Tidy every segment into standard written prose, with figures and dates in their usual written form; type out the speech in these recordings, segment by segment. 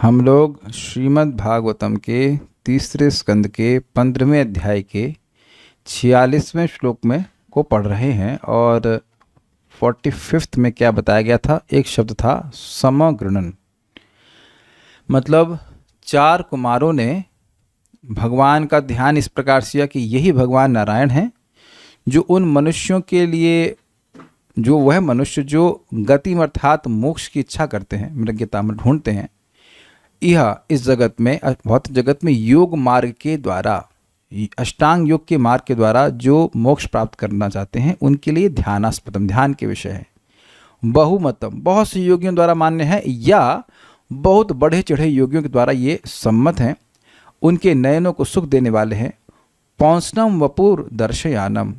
हम लोग श्रीमद् भागवतम के तीसरे स्कंद के 15वें अध्याय के 46वें श्लोक में को पढ़ रहे हैं। और 45th में क्या बताया गया था? एक शब्द था समगृणन। मतलब चार कुमारों ने भगवान का ध्यान इस प्रकार से किया कि यही भगवान नारायण हैं, जो उन मनुष्यों के लिए, जो वह मनुष्य जो गति अर्थात मोक्ष की इच्छा करते हैं, मृग्यता में ढूंढते हैं, यह इस जगत में, भौतिक जगत में योग मार्ग के द्वारा, अष्टांग योग के मार्ग के द्वारा जो मोक्ष प्राप्त करना चाहते हैं, उनके लिए ध्यानास्पदम, ध्यान के विषय है। बहुमतम, बहुत से योगियों द्वारा मान्य है, या बहुत बढ़े चढ़े योगियों के द्वारा ये सम्मत हैं। उनके नयनों को सुख देने वाले हैं। पौंसनम वपुर दर्शयानम,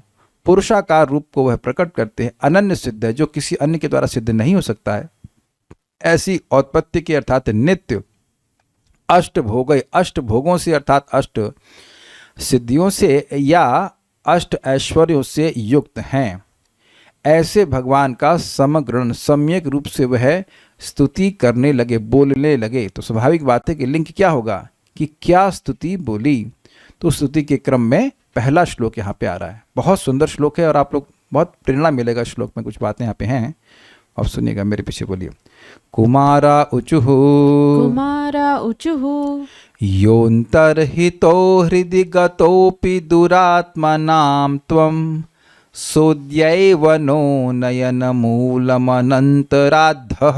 पुरुषाकार रूप को वह प्रकट करते हैं। अनन्य सिद्ध है, जो किसी अन्य के द्वारा सिद्ध नहीं हो सकता है। ऐसी औत्पत्ति के अर्थात नित्य, अष्ट भोगों से अर्थात अष्ट सिद्धियों से या अष्ट ऐश्वर्यों से युक्त हैं। ऐसे भगवान का समग्रण, सम्यक रूप से वह स्तुति करने लगे, बोलने लगे। तो स्वाभाविक बात है कि लिंक क्या होगा कि क्या स्तुति बोली। तो स्तुति के क्रम में पहला श्लोक यहाँ पे आ रहा है। बहुत सुंदर श्लोक है और आप लोग बहुत प्रेरणा मिलेगा श्लोक में। कुछ बातें यहाँ पे हैं, अब सुनिएगा, मेरे पीछे बोलिए। कुमारा उचुः योऽन्तर्हितो हृदि गतोऽपि दुरात्मनां त्वं सोऽद्यैव नो नयनमूलमनन्तराद्धः।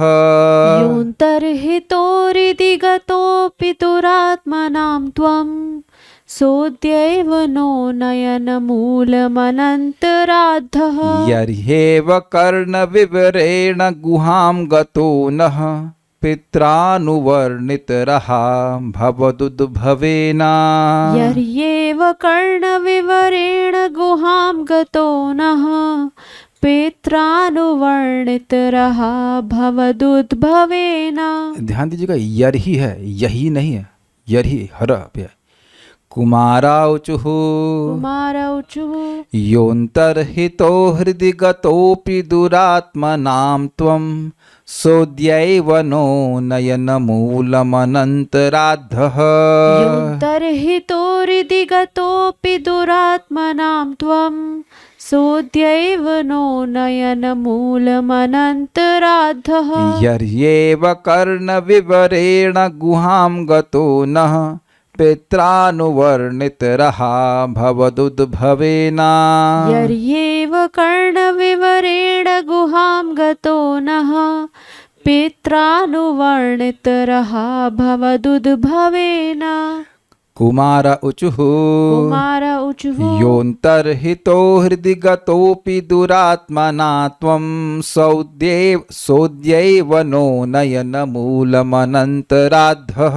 योऽन्तर्हितो हृदि गतोऽपि दुरात्मनां त्वं सोऽद्यैव नो नयनमूलमनन्तराद्धः। यर्ह्येव कर्णविवरेण गुहां गतो नः पित्रानुवर्णितरहा भवदुद्भवेन। यर्ह्येव कर्णविवरेण गुहां गतो नः पित्रानुवर्णितरहा भवदुद्भवेन। ध्यान दीजिएगा, यर्हि है, यही नहीं है, यर्हि हर है। कुमाराउचुः योऽन्तर्हितो हृदि गतोऽपि दुरात्मनां त्वं सोऽद्यैव नो नयनमूलमनन्तराद्धः। योऽन्तर्हितो हृदि गतोऽपि दुरात्मनां त्वं सोऽद्यैव नो नयनमूलमनन्तराद्धः। यर्ह्येव कर्णविवरेण गुहां गतो नः पित्रानुवर्णितरहा भवदुद्भवेन। यर्ह्येव कर्णविवरेण गुहां गतो नः पित्रानुवर्णितरहा भवदुद्भवेन। कुमार उचुः योऽन्तर्हितो हृदि गतोऽपि दुरात्मना त्वं सोऽद्यैव नो नयनमूलमनन्तराद्धः।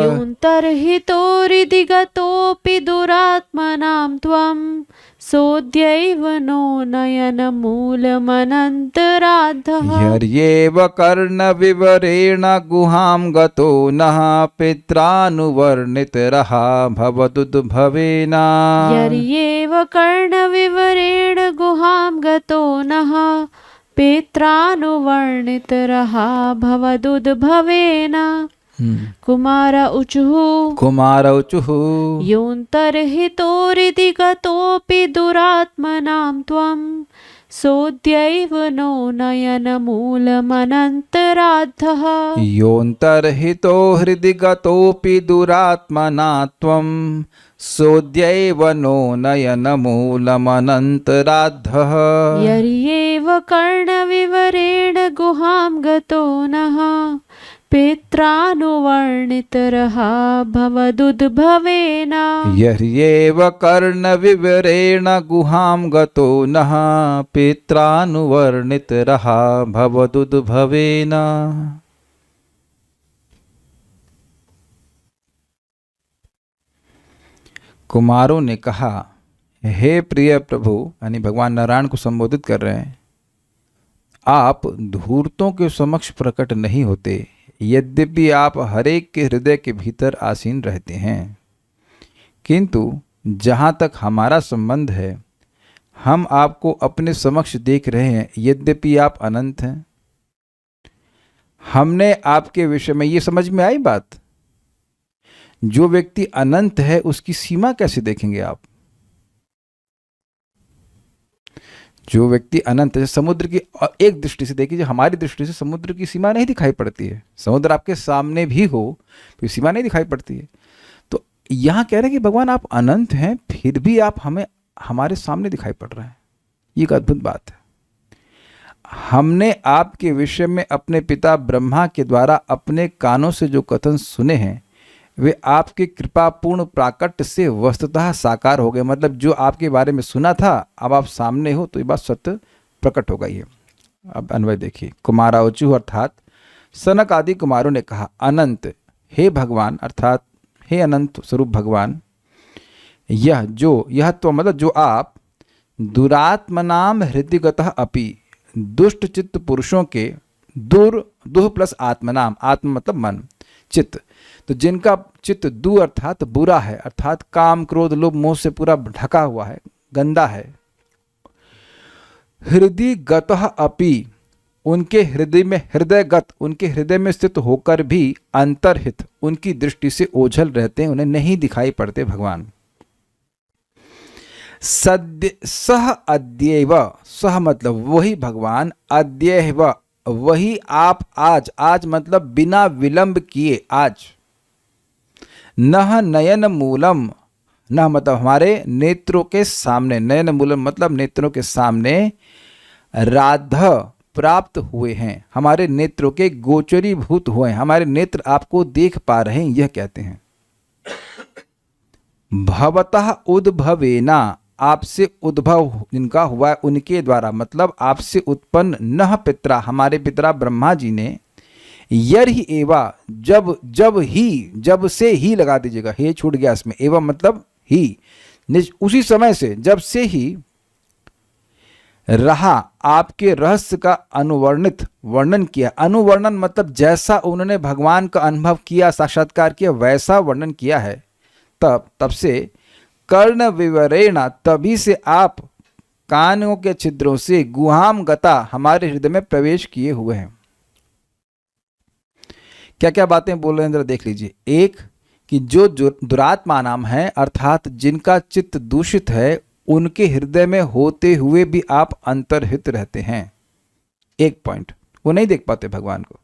योऽन्तर्हितो हृदि गतोऽपि दुरात्मनां त्वं सोऽद्यैव नो नयनमूलमनन्तराद्धः। यर्ह्येव कर्णविवरेण गुहां गतो नः पित्रानुवर्णितरहा भवदुद्भवेन। यर्ह्येव कर्णविवरेण गुहां गतो नः पित्रानुवर्णितरहा भवदुद्भवेन। कुमार उचुः योऽन्तर्हितो हृदि गतोऽपि दुरात्मनां त्वं सोऽद्यैव नो नयनमूलमनन्तराद्धः। योऽन्तर्हितो हृदि गतोऽपि दुरात्मना त्वं सोऽद्यैव नो नयनमूलमनन्तराद्धः। यर्ह्येव कर्णविवरेण गुहां गतो नः पित्रानुवर्णितरहा भवदुद्भवेन। यर्ह्येव कर्णविवरेण गुहां गतो नः पित्रानुवर्णितरहा भवदुद्भवेन। कुमारों ने कहा, हे प्रिय प्रभु, यानी भगवान नारायण को संबोधित कर रहे हैं, आप धूर्तों के समक्ष प्रकट नहीं होते, यद्यपि आप हरेक के हृदय के भीतर आसीन रहते हैं। किंतु जहाँ तक हमारा संबंध है, हम आपको अपने समक्ष देख रहे हैं, यद्यपि आप अनंत हैं। हमने आपके विषय में, ये समझ में आई बात? जो व्यक्ति अनंत है उसकी सीमा कैसे देखेंगे आप? जो व्यक्ति अनंत है, समुद्र की एक दृष्टि से देखिए, हमारी दृष्टि से समुद्र की सीमा नहीं दिखाई पड़ती है। समुद्र आपके सामने भी हो तो सीमा नहीं दिखाई पड़ती है। तो यहां कह रहे हैं कि भगवान आप अनंत हैं, फिर भी आप हमें हमारे सामने दिखाई पड़ रहे हैं। ये एक अद्भुत बात है। हमने आपके विषय में अपने पिता ब्रह्मा के द्वारा अपने कानों से जो कथन सुने हैं वे आपके कृपापूर्ण प्राकट्य से वस्तुतः साकार हो गए। मतलब जो आपके बारे में सुना था, अब आप सामने हो तो ये बात सत्य प्रकट हो गई है। अब अन्वय देखिए। कुमारावचु अर्थात सनक आदि कुमारों ने कहा, अनंत हे भगवान, अर्थात हे अनंत स्वरूप भगवान, यह तो मतलब जो आप दुरात्मनाम हृदयगतः अपि, दुष्ट चित्त पुरुषों के, दुह प्लस आत्मनाम, आत्म मतलब मन, चित्त, तो जिनका चित्त दु अर्थात बुरा है, अर्थात काम क्रोध लोभ मोह से पूरा ढका हुआ है, गंदा है। हृदय गतः अपि, उनके हृदय में, हृदयगत उनके हृदय में स्थित होकर भी अंतर्हित उनकी दृष्टि से ओझल रहते हैं, उन्हें नहीं दिखाई पड़ते भगवान। सद्य सह अद्यैव, सह मतलब वही भगवान, अद्यैव वही आप आज, आज मतलब बिना विलंब किए आज, नह नयन मूलम, न मतलब हमारे नेत्रों के सामने, नयन मूलम मतलब नेत्रों के सामने, राध प्राप्त हुए हैं, हमारे नेत्रों के गोचरीभूत हुए हैं, हमारे नेत्र आपको देख पा रहे हैं, यह कहते हैं। भवतः उद्भवेना, आपसे उद्भव जिनका हुआ है उनके द्वारा, मतलब आपसे उत्पन्न, नह पितरा हमारे पितरा ब्रह्मा जी ने, यर्हि एवा जब से ही लगा दीजिएगा, हे छूट गया इसमें, एवं मतलब ही, उसी समय से, जब से ही रहा आपके रहस्य का अनुवर्णित वर्णन किया। अनुवर्णन मतलब जैसा उन्होंने भगवान का अनुभव किया, साक्षात्कार किया, वैसा वर्णन किया है। तब से कर्ण विवरेण, तभी से आप कानों के छिद्रों से गुहाम गता हमारे हृदय में प्रवेश किए हुए हैं। क्या क्या बातें बोल रहे हैं जरा देख लीजिए। एक कि जो दुरात्मा नाम है, अर्थात जिनका चित्त दूषित है, उनके हृदय में होते हुए भी आप अंतर्हित रहते हैं। एक पॉइंट, वो नहीं देख पाते भगवान को।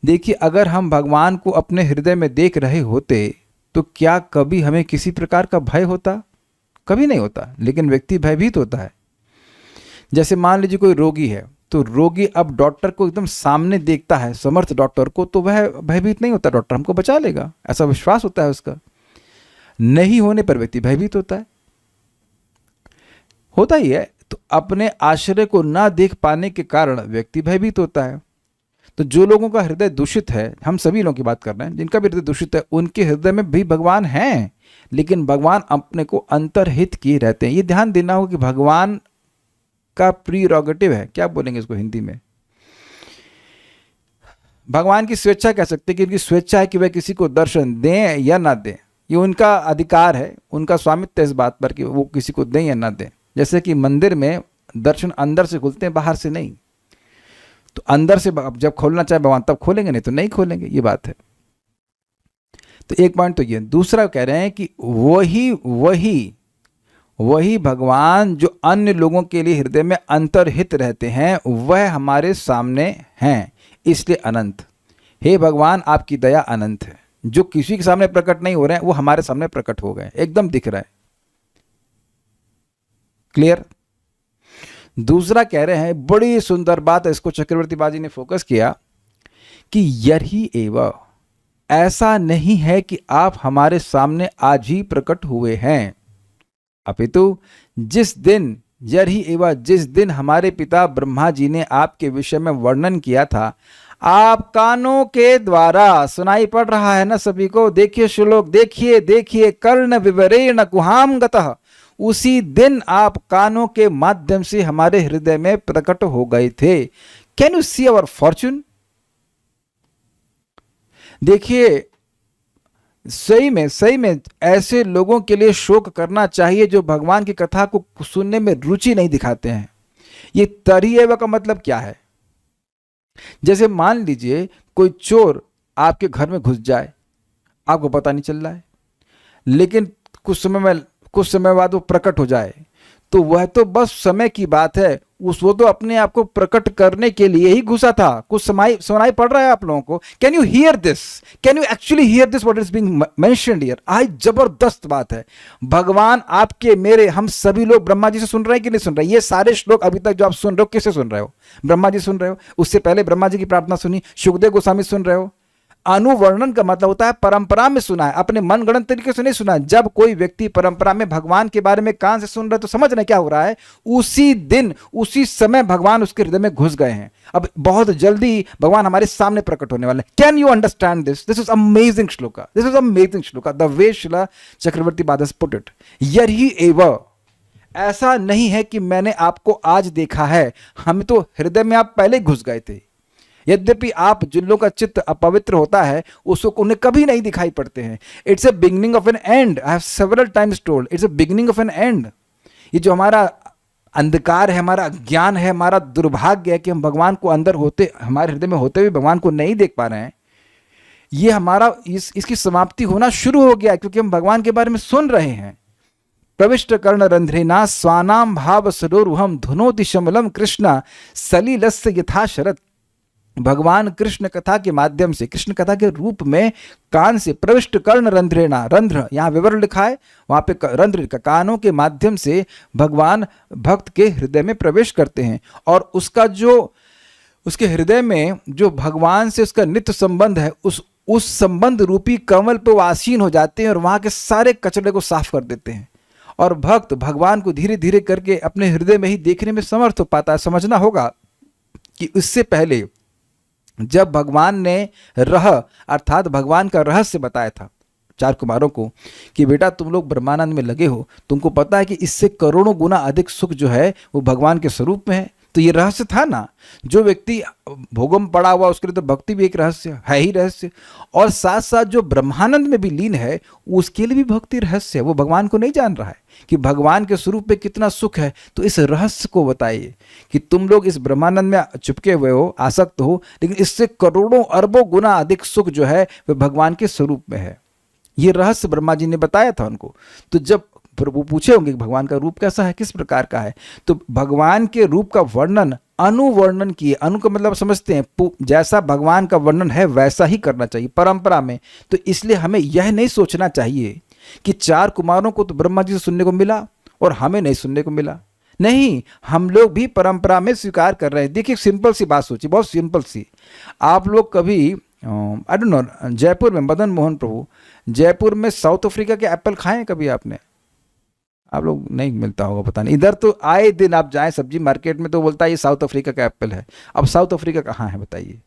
देखिए, अगर हम भगवान को अपने हृदय में देख रहे होते तो क्या कभी हमें किसी प्रकार का भय होता? कभी नहीं होता। लेकिन व्यक्ति भयभीत होता है। जैसे मान लीजिए कोई रोगी है, तो रोगी अब डॉक्टर को एकदम सामने देखता है, समर्थ डॉक्टर को, तो वह भयभीत नहीं होता, डॉक्टर हमको बचा लेगा, ऐसा विश्वास होता है उसका। नहीं होने पर व्यक्ति भयभीत होता है, होता ही है। तो अपने आश्रय को ना देख पाने के कारण व्यक्ति भयभीत होता है। तो जो लोगों का हृदय दूषित है, हम सभी लोगों की बात कर रहे हैं, जिनका भी हृदय दूषित है, उनके हृदय में भी भगवान हैं, लेकिन भगवान अपने को अंतर्हित किए रहते हैं। ये ध्यान देना होगा कि भगवान का प्रीरोगेटिव है, क्या बोलेंगे इसको हिंदी में, भगवान की स्वेच्छा कह सकते हैं कि उनकी स्वेच्छा है कि वह किसी को दर्शन दें या ना दें। ये उनका अधिकार है, उनका स्वामित्व है इस बात पर कि वो किसी को दें या ना दें। जैसे कि मंदिर में दर्शन अंदर से खुलते हैं, बाहर से नहीं। तो अंदर से जब खोलना चाहे भगवान तब खोलेंगे, नहीं तो नहीं खोलेंगे, ये बात है। तो एक पॉइंट तो ये। दूसरा कह रहे हैं कि वही भगवान जो अन्य लोगों के लिए हृदय में अंतर्हित रहते हैं, वह हमारे सामने हैं, इसलिए अनंत। हे भगवान, आपकी दया अनंत है। जो किसी के सामने प्रकट नहीं हो रहे हैं, वो हमारे सामने प्रकट हो गए, एकदम दिख रहा है। क्लियर? दूसरा कह रहे हैं, बड़ी सुंदर बात है, इसको चक्रवर्ती बाजी ने फोकस किया कि यर्हि एव, ऐसा नहीं है कि आप हमारे सामने आज ही प्रकट हुए हैं, अपितु जिस दिन, यर्हि एव जिस दिन हमारे पिता ब्रह्मा जी ने आपके विषय में वर्णन किया था, आप कानों के द्वारा, सुनाई पड़ रहा है ना सभी को, देखिए श्लोक, देखिए कर्ण विवरेण गुहाम गतः, उसी दिन आप कानों के माध्यम से हमारे हृदय में प्रकट हो गए थे। Can you see our fortune? देखिए, सही में ऐसे लोगों के लिए शोक करना चाहिए जो भगवान की कथा को सुनने में रुचि नहीं दिखाते हैं। ये तरी एव का मतलब क्या है? जैसे मान लीजिए कोई चोर आपके घर में घुस जाए, आपको पता नहीं चल रहा है, लेकिन कुछ समय बाद वो प्रकट हो जाए, तो वह तो बस समय की बात है। वो तो अपने आप को प्रकट करने के लिए ही घुसा था। कुछ सुनाई पड़ रहा है आप लोगों को? Can you here this? Can you actually here this what is being mentioned here? आज जबरदस्त बात है। भगवान आपके, मेरे, हम सभी लोग ब्रह्मा जी से सुन रहे हैं कि नहीं सुन रहे? ये सारे श्लोक अभी तक जो आप सुन रहे हो, किससे सुन रहे हो? ब्रह्मा जी सुन रहे हो। उससे पहले ब्रह्मा जी की प्रार्थना सुनी, सुखदेव गोस्वामी सुन रहे हो। अनुवर्णन का मतलब होता है परंपरा में सुना है, अपने मनगढ़ंत तरीके से नहीं सुना है। जब कोई व्यक्ति परंपरा में भगवान के बारे में कान से सुन रहा है, तो समझ रहे क्या हो रहा है? उसी दिन उसी समय भगवान उसके हृदय में घुस गए हैं। अब बहुत जल्दी भगवान हमारे सामने प्रकट होने वाले हैं। Can you understand this? This is amazing shloka, this is amazing shloka, the way Shila Chakraborty बादस put it. यही एव, ऐसा नहीं है कि मैंने आपको आज देखा है, हम तो हृदय में आप पहले घुस गए थे। यद्यपि आप, जिन लोगों का चित्त अपवित्र होता है, उसको उन्हें कभी नहीं दिखाई पड़ते हैं। It's a beginning of an end. I have several times told, it's a beginning of an end. ये जो हमारा अंधकार है, हमारा अज्ञान है, हमारा दुर्भाग्य है कि हम भगवान को अंदर होते, हमारे हृदय में होते हुए भगवान को नहीं देख पा रहे हैं, ये हमारा इसकी समाप्ति होना शुरू हो गया, क्योंकि हम भगवान के बारे में सुन रहे हैं। प्रविष्ट कर्ण रंध्रेना स्वानाम भाव सरोरुहम धुनोति शमलम कृष्णा सलिलस्य यथा शरत। भगवान कृष्ण कथा के माध्यम से, कृष्ण कथा के रूप में कान से, प्रविष्ट कर्ण रंध्रेना, रंध्र यहाँ विवरण लिखा है, वहाँ पे रंध्र का, कानों के माध्यम से भगवान भक्त के हृदय में प्रवेश करते हैं। और उसका जो, उसके हृदय में जो भगवान से उसका नित्य संबंध है, उस संबंध रूपी कमल पर वो आसीन हो जाते हैं और वहाँ के सारे कचरे को साफ कर देते हैं। और भक्त भगवान को धीरे धीरे करके अपने हृदय में ही देखने में समर्थ हो पाता है। समझना होगा कि इससे पहले जब भगवान ने अर्थात भगवान का रहस्य बताया था 4 कुमारों को कि बेटा तुम लोग ब्रह्मानंद में लगे हो, तुमको पता है कि इससे करोड़ों गुना अधिक सुख जो है वो भगवान के स्वरूप में है। तो ये रहस्य था ना। जो व्यक्ति भोगम पड़ा हुआ उसके लिए तो भक्ति भी एक रहस्य है ही रहस्य, और साथ साथ जो ब्रह्मानंद में भी लीन है उसके लिए भी भक्ति रहस्य है। वो भगवान को नहीं जान रहा है कि भगवान के स्वरूप में कितना सुख है। तो इस रहस्य को बताइए कि तुम लोग इस ब्रह्मानंद में चिपके हुए हो, आसक्त हो, लेकिन इससे करोड़ों अरबों गुना अधिक सुख जो है वह भगवान के स्वरूप में है। ये रहस्य ब्रह्मा जी ने बताया था उनको। तो जब वो पूछे होंगे कि भगवान का रूप कैसा है, किस प्रकार का है, तो भगवान के रूप का वर्णन अनुवर्णन किए। अनु का मतलब समझते हैं, जैसा भगवान का वर्णन है वैसा ही करना चाहिए परंपरा में। तो इसलिए हमें यह नहीं सोचना चाहिए कि 4 कुमारों को तो ब्रह्मा जी से सुनने को मिला और हमें नहीं सुनने को मिला। नहीं, हम लोग भी परंपरा में स्वीकार कर रहे हैं। देखिए सिंपल सी बात सोचिए, बहुत सिंपल सी। आप लोग कभी आई डोंट नो, जयपुर में मदन मोहन प्रभु, जयपुर में साउथ अफ्रीका के एप्पल खाए हैं कभी आपने? आप लोग नहीं मिलता होगा, पता नहीं। इधर तो आए दिन आप जाएं सब्जी मार्केट में तो बोलता है ये साउथ अफ्रीका का एप्पल है। अब साउथ अफ्रीका कहाँ है बताइए?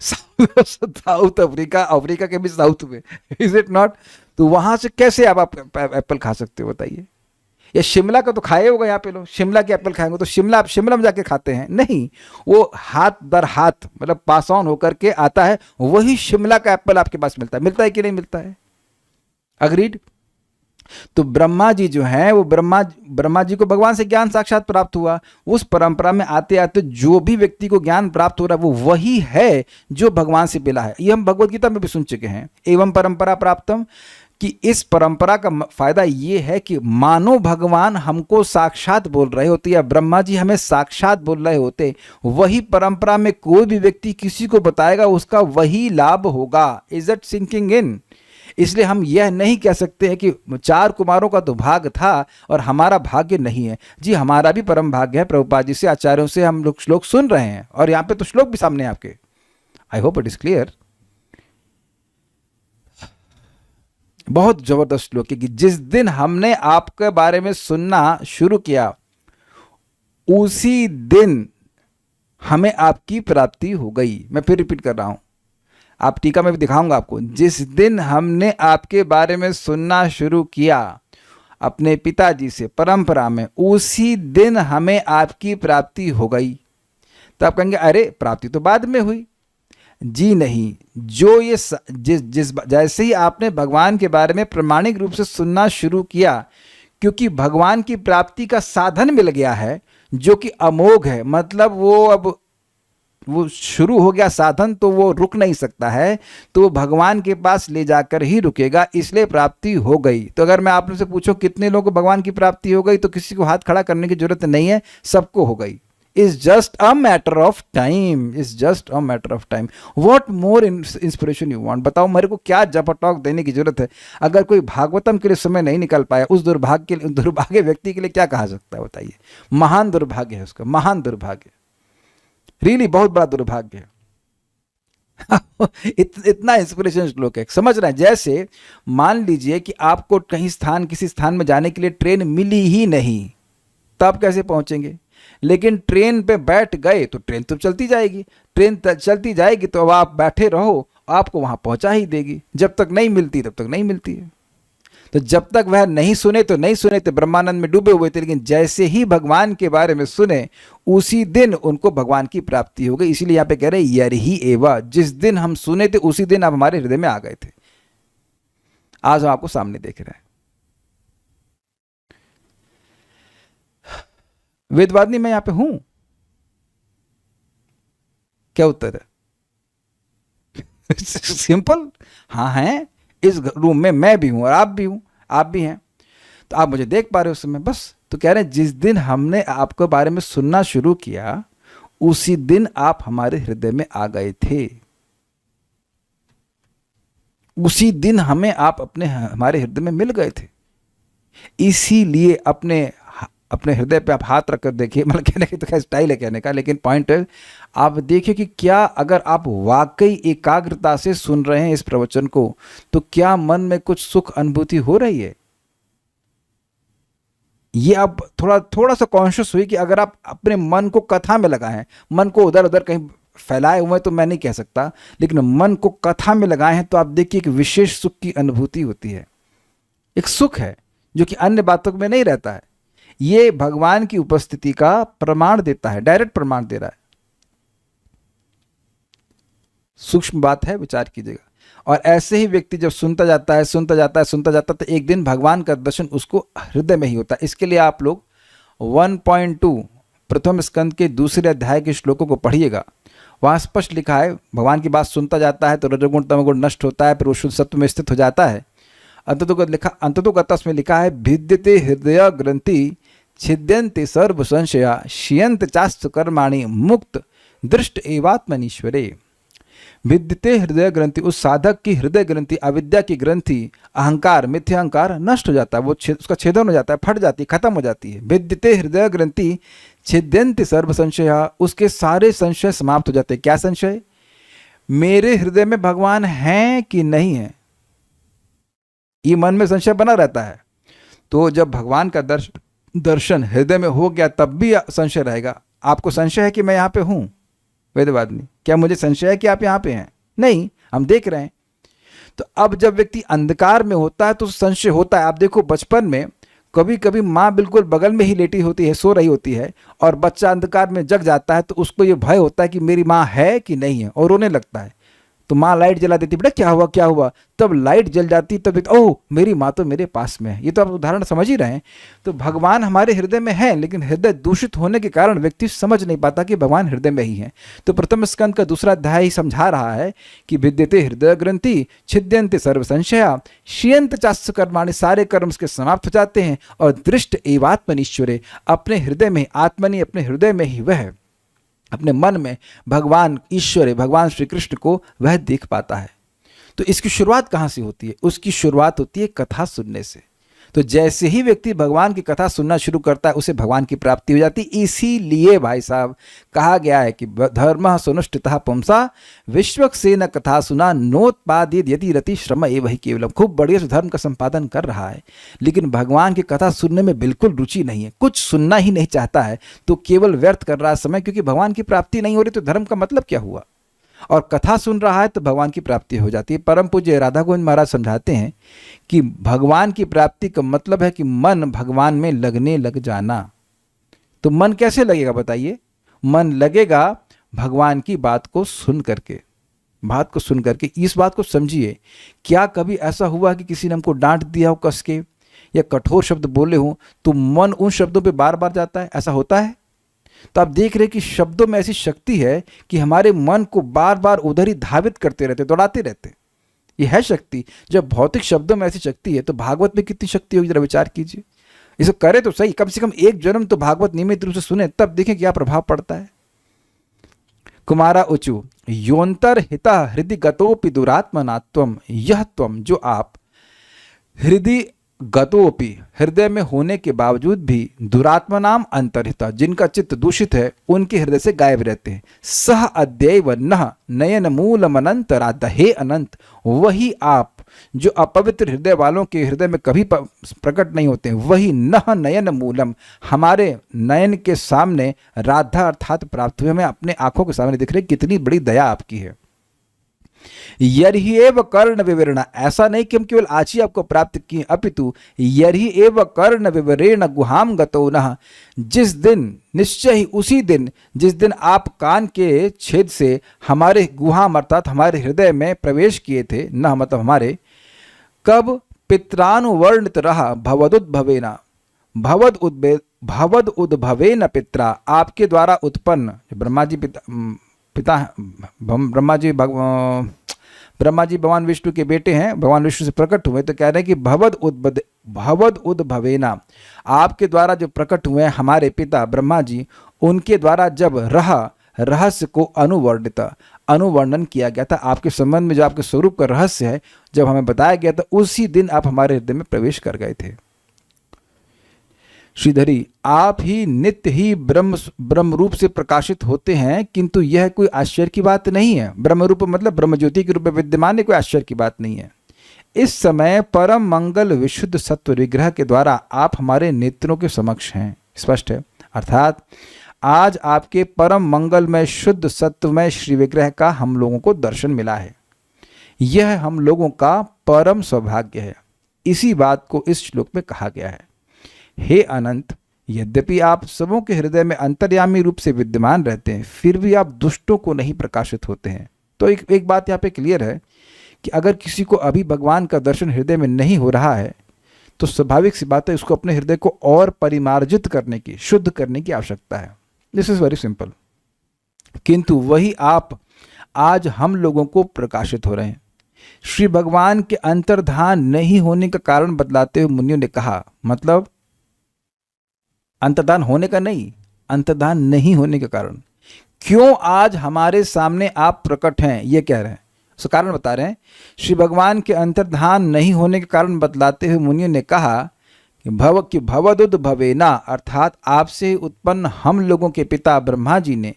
साउथ अफ्रीका, अफ्रीका के भी साउथ में, इज इट नॉट? तो वहां से कैसे आप एप्पल खा सकते हो बताइए? या शिमला का तो खाए होगा यहाँ पे लोग, शिमला के एप्पल खाएंगे तो शिमला में जाके खाते हैं? नहीं, वो हाथ दर हाथ मतलब पास ऑन होकर के आता है, वही शिमला का एप्पल आपके पास मिलता है कि नहीं मिलता है? अग्रीड? तो ब्रह्मा जी जो हैं वो ब्रह्मा जी को भगवान से ज्ञान साक्षात प्राप्त हुआ। उस परंपरा में आते आते जो भी व्यक्ति को ज्ञान प्राप्त हो रहा है वो वही है जो भगवान से मिला है। ये हम भगवद गीता में भी सुन चुके हैं, एवं परंपरा प्राप्तम, कि इस परंपरा का फायदा ये है कि मानो भगवान हमको साक्षात बोल रहे होते या ब्रह्मा जी हमें साक्षात बोल रहे होते, वही परंपरा में कोई भी व्यक्ति किसी को बताएगा उसका वही लाभ होगा। Is it sinking in? इसलिए हम यह नहीं कह सकते हैं कि 4 कुमारों का तो भाग्य था और हमारा भाग्य नहीं है। जी हमारा भी परम भाग्य है, प्रभुपाद जी से, आचार्यों से हम लोग श्लोक सुन रहे हैं और यहाँ पे तो श्लोक भी सामने है आपके। I hope it is clear. बहुत जबरदस्त श्लोक है कि जिस दिन हमने आपके बारे में सुनना शुरू किया उसी दिन हमें आपकी प्राप्ति हो गई। मैं फिर रिपीट कर रहा हूं, आप टीका में भी दिखाऊंगा आपको। जिस दिन हमने आपके बारे में सुनना शुरू किया अपने पिताजी से परंपरा में, उसी दिन हमें आपकी प्राप्ति हो गई। तो आप कहेंगे अरे प्राप्ति तो बाद में हुई। जी नहीं, जो ये जैसे ही आपने भगवान के बारे में प्रामाणिक रूप से सुनना शुरू किया, क्योंकि भगवान की प्राप्ति का साधन मिल गया है जो कि अमोघ है, मतलब वो अब वो शुरू हो गया साधन तो वो रुक नहीं सकता है, तो वो भगवान के पास ले जाकर ही रुकेगा, इसलिए प्राप्ति हो गई। तो अगर मैं आप लोग से पूछूं कितने लोगों को भगवान की प्राप्ति हो गई, तो किसी को हाथ खड़ा करने की जरूरत नहीं है, सबको हो गई। Is just a matter of time, is just a matter of time. What more inspiration you want? बताओ मेरे को क्या जप टॉक देने की जरूरत है? अगर कोई भागवतम के लिए समय नहीं निकल पाया, उस दुर्भाग्य व्यक्ति के लिए क्या कहा सकता है बताइए? महान दुर्भाग्य है उसका, महान दुर्भाग्य, रियली बहुत बड़ा दुर्भाग्य है। इतना इंस्पिरेशन श्लोक है, समझ रहे हैं? जैसे मान लीजिए कि आपको कहीं किसी स्थान में जाने के लिए ट्रेन मिली ही नहीं, तब कैसे पहुंचेंगे? लेकिन ट्रेन पे बैठ गए तो ट्रेन तो चलती जाएगी, ट्रेन चलती जाएगी तो अब आप बैठे रहो, आपको वहां पहुंचा ही देगी। जब तक नहीं मिलती तब तक नहीं मिलती है। तो जब तक वह नहीं सुने तो ब्रह्मानंद में डूबे हुए थे, लेकिन जैसे ही भगवान के बारे में सुने उसी दिन उनको भगवान की प्राप्ति हो गई। इसीलिए यहाँ पे कह रहे यरहि एवा, जिस दिन हम सुने थे उसी दिन आप हमारे हृदय में आ गए थे। आज हम आपको सामने देख रहे हैं। वेदवादिनी मैं यहां पे हूं, क्या उत्तर है? सिंपल, हाँ है। इस रूम में मैं भी हूं और आप भी हूं, आप भी हैं, तो आप मुझे देख पा रहे हो उस समय, बस। तो कह रहे हैं जिस दिन हमने आपके बारे में सुनना शुरू किया उसी दिन आप हमारे हृदय में आ गए थे, उसी दिन आप हमारे हृदय में मिल गए थे। इसीलिए अपने हृदय पे आप हाथ रखकर देखिए, मतलब कहने की तो क्या स्टाइल है कहने का, लेकिन पॉइंट है आप देखिए कि क्या अगर आप वाकई एकाग्रता से सुन रहे हैं इस प्रवचन को, तो क्या मन में कुछ सुख अनुभूति हो रही है? ये आप थोड़ा सा कॉन्शियस हुई कि अगर आप अपने मन को कथा में लगाए हैं, मन को उधर उधर कहीं फैलाए हुए तो मैं नहीं कह सकता, लेकिन मन को कथा में लगाए हैं, तो आप देखिए एक विशेष सुख की अनुभूति होती है। एक सुख है जो कि अन्य बातों में नहीं रहता है। ये भगवान की उपस्थिति का प्रमाण देता है, डायरेक्ट प्रमाण दे रहा है। सूक्ष्म बात है, विचार कीजिएगा। और ऐसे ही व्यक्ति जब सुनता जाता है तो एक दिन भगवान का दर्शन उसको हृदय में ही होता है। इसके लिए आप लोग 1.2 प्रथम स्कंद के दूसरे अध्याय के श्लोकों को पढ़िएगा। वहां स्पष्ट लिखा है, भगवान की बात सुनता जाता है तो रजोगुण तमोगुण नष्ट होता है, फिर वो शुद्ध सत्व में स्थित हो जाता है। अंततोगत में लिखा है, भिद्यते हृदय ग्रंथि छिद्यन्ते सर्व संशया शियंत चास्तु कर्माणि मुक्त दृष्ट एवात्मनीश्वरे। भिद्यते हृदय ग्रंथि, उस साधक की हृदय ग्रंथि, अविद्या की ग्रंथि, अहंकार, मिथ्या अहंकार नष्ट हो जाता है, वो उसका छेदन हो जाता है, फट जाती है, खत्म हो जाती है। भिद्यते हृदय ग्रंथि छिद्यन्ते सर्व संशया, उसके सारे संशय समाप्त हो जाते हैं। क्या संशय? मेरे हृदय में भगवान है कि नहीं है, ये मन में संशय बना रहता है। तो जब भगवान का दर्शन हृदय में हो गया तब भी संशय रहेगा। आपको संशय है कि मैं यहाँ पे हूँ वेदवादिनी? क्या मुझे संशय है कि आप यहाँ पे हैं? नहीं, हम देख रहे हैं। तो अब जब व्यक्ति अंधकार में होता है तो संशय होता है। आप देखो बचपन में कभी कभी माँ बिल्कुल बगल में ही लेटी होती है, सो रही होती है, और बच्चा अंधकार में जग जाता है, तो उसको ये भय होता है कि मेरी माँ है कि नहीं है, और रोने लगता है। तो माँ लाइट जला देती, बेटा क्या हुआ क्या हुआ, तब लाइट जल जाती, तब ओह मेरी माँ तो मेरे पास में है। ये तो आप उदाहरण समझ ही रहे हैं। तो भगवान हमारे हृदय में है, लेकिन हृदय दूषित होने के कारण व्यक्ति समझ नहीं पाता कि भगवान हृदय में ही है। तो प्रथम स्कंद का दूसरा अध्याय ही समझा रहा है कि विद्यते हृदय ग्रंथि छिद्यन्ते सर्व संशया शियंत चास्तु कर्माणि, सारे कर्म उसके समाप्त हो जाते हैं, और दृष्ट एवात्मनीश्वरे, अपने हृदय में आत्मनि, अपने हृदय में ही वह अपने मन में भगवान ईश्वर, भगवान श्री कृष्ण को वह देख पाता है। तो इसकी शुरुआत कहाँ से होती है? उसकी शुरुआत होती है कथा सुनने से। तो जैसे ही व्यक्ति भगवान की कथा सुनना शुरू करता है उसे भगवान की प्राप्ति हो जाती है। इसीलिए भाई साहब कहा गया है कि धर्मः सुनुष्ठितः पुंसा विश्वक्सेन कथा सुना नोत्पादित यति रति श्रम एवं केवलम। खूब बढ़िया से धर्म का संपादन कर रहा है, लेकिन भगवान की कथा सुनने में बिल्कुल रुचि नहीं है, कुछ सुनना ही नहीं चाहता है, तो केवल व्यर्थ कर रहा है समय, क्योंकि भगवान की प्राप्ति नहीं हो रही। तो धर्म का मतलब क्या हुआ? और कथा सुन रहा है तो भगवान की प्राप्ति हो जाती है। परम पूज्य राधा गोविंद महाराज समझाते हैं कि भगवान की प्राप्ति का मतलब है कि मन भगवान में लगने लग जाना। तो मन कैसे लगेगा बताइए? मन लगेगा भगवान की बात को सुन करके, बात को सुन करके। इस बात को समझिए, क्या कभी ऐसा हुआ कि किसी ने हमको डांट दिया हो कस के, या कठोर शब्द बोले हो, तो मन उन शब्दों पे बार बार जाता है? ऐसा होता है? तो आप देख रहे हैं कि शब्दों में ऐसी शक्ति है कि हमारे मन को बार बार उधर ही धावित करते रहते, दौड़ाते रहते। ये है शक्ति। जब भौतिक शब्दों में ऐसी शक्ति है तो भागवत में कितनी शक्ति होगी, जरा विचार कीजिए। इसे करे तो सही, कम से कम एक जन्म तो भागवत नियमित रूप से सुने, तब देखें क्या प्रभाव पड़ता है। कुमारा उचु योन्तर हिता हृदय गतोपि दुरात्मनात्वम, यह त्वम जो आप हृदय गतोपि हृदय में होने के बावजूद भी दुरात्मनाम अंतर्हिता जिनका चित्त दूषित है उनके हृदय से गायब रहते हैं। सह अद्यैव नह नयन मूलमनंतराद, हे अनंत वही आप जो अपवित्र हृदय वालों के हृदय में कभी प्रकट नहीं होते हैं, वही नह नयन मूलम हमारे नयन के सामने राधा अर्थात प्राप्त हुए, हमें अपने आंखों के सामने दिख रहे। कितनी बड़ी दया आपकी है। यर्हि एव कर्ण विवरण, ऐसा नहीं कि हम केवल आज ही आपको प्राप्त किए, अपितु यर्हि एव कर्ण विवरेण गुहाम गतो नः, जिस दिन निश्चय ही उसी दिन जिस दिन आप कान के छेद से हमारे गुहाम अर्थात हमारे हृदय में प्रवेश किए थे, न मतलब हमारे, कब पित्रानुवर्णित रहा भवदुद्भवेना, भवद उद्भवेन पित्रा, आपके द्वारा उत्पन्न ब्रह्मा जी ब्रह्मा जी भगवान विष्णु के बेटे हैं, भगवान विष्णु से प्रकट हुए, तो कह रहे हैं कि भवद उद्भवेना, आपके द्वारा जो प्रकट हुए हैं हमारे पिता ब्रह्मा जी, उनके द्वारा जब रहस्य को अनुवर्णन किया गया था, आपके संबंध में जो आपके स्वरूप का रहस्य है जब हमें बताया गया था, उसी दिन आप हमारे हृदय में प्रवेश कर गए थे। श्रीधरी, आप ही नित्य ही ब्रह्म रूप से प्रकाशित होते हैं, किंतु यह कोई आश्चर्य की बात नहीं है। ब्रह्म रूप मतलब ब्रह्म ज्योति के रूप में विद्यमान है, कोई आश्चर्य की बात नहीं है। इस समय परम मंगल विशुद्ध सत्व विग्रह के द्वारा आप हमारे नेत्रों के समक्ष हैं। स्पष्ट है, अर्थात आज आपके परम मंगलमय शुद्ध सत्वमय श्री विग्रह का हम लोगों को दर्शन मिला है। यह हम लोगों का परम सौभाग्य है। इसी बात को इस श्लोक में कहा गया है। हे अनंत, यद्यपि आप सबों के हृदय में अंतर्यामी रूप से विद्यमान रहते हैं, फिर भी आप दुष्टों को नहीं प्रकाशित होते हैं। तो एक बात यहाँ पे क्लियर है कि अगर किसी को अभी भगवान का दर्शन हृदय में नहीं हो रहा है तो स्वाभाविक सी बात है उसको अपने हृदय को और परिमार्जित करने की, शुद्ध करने की आवश्यकता है। This is very simple. किंतु वही आप आज हम लोगों को प्रकाशित हो रहे हैं। श्री भगवान के अंतर्धान नहीं होने का कारण बतलाते हुए मुनियों ने कहा, मतलब अंतर्धान होने का नहीं, अंतर्धान नहीं होने के कारण क्यों आज हमारे सामने आप प्रकट हैं, ये कह रहे हैं। उसका कारण बता रहे हैं। श्री भगवान के अंतर्धान नहीं होने के कारण बतलाते हुए मुनियों ने कहा कि भवदुद्भवेना, अर्थात आपसे उत्पन्न हम लोगों के पिता ब्रह्मा जी ने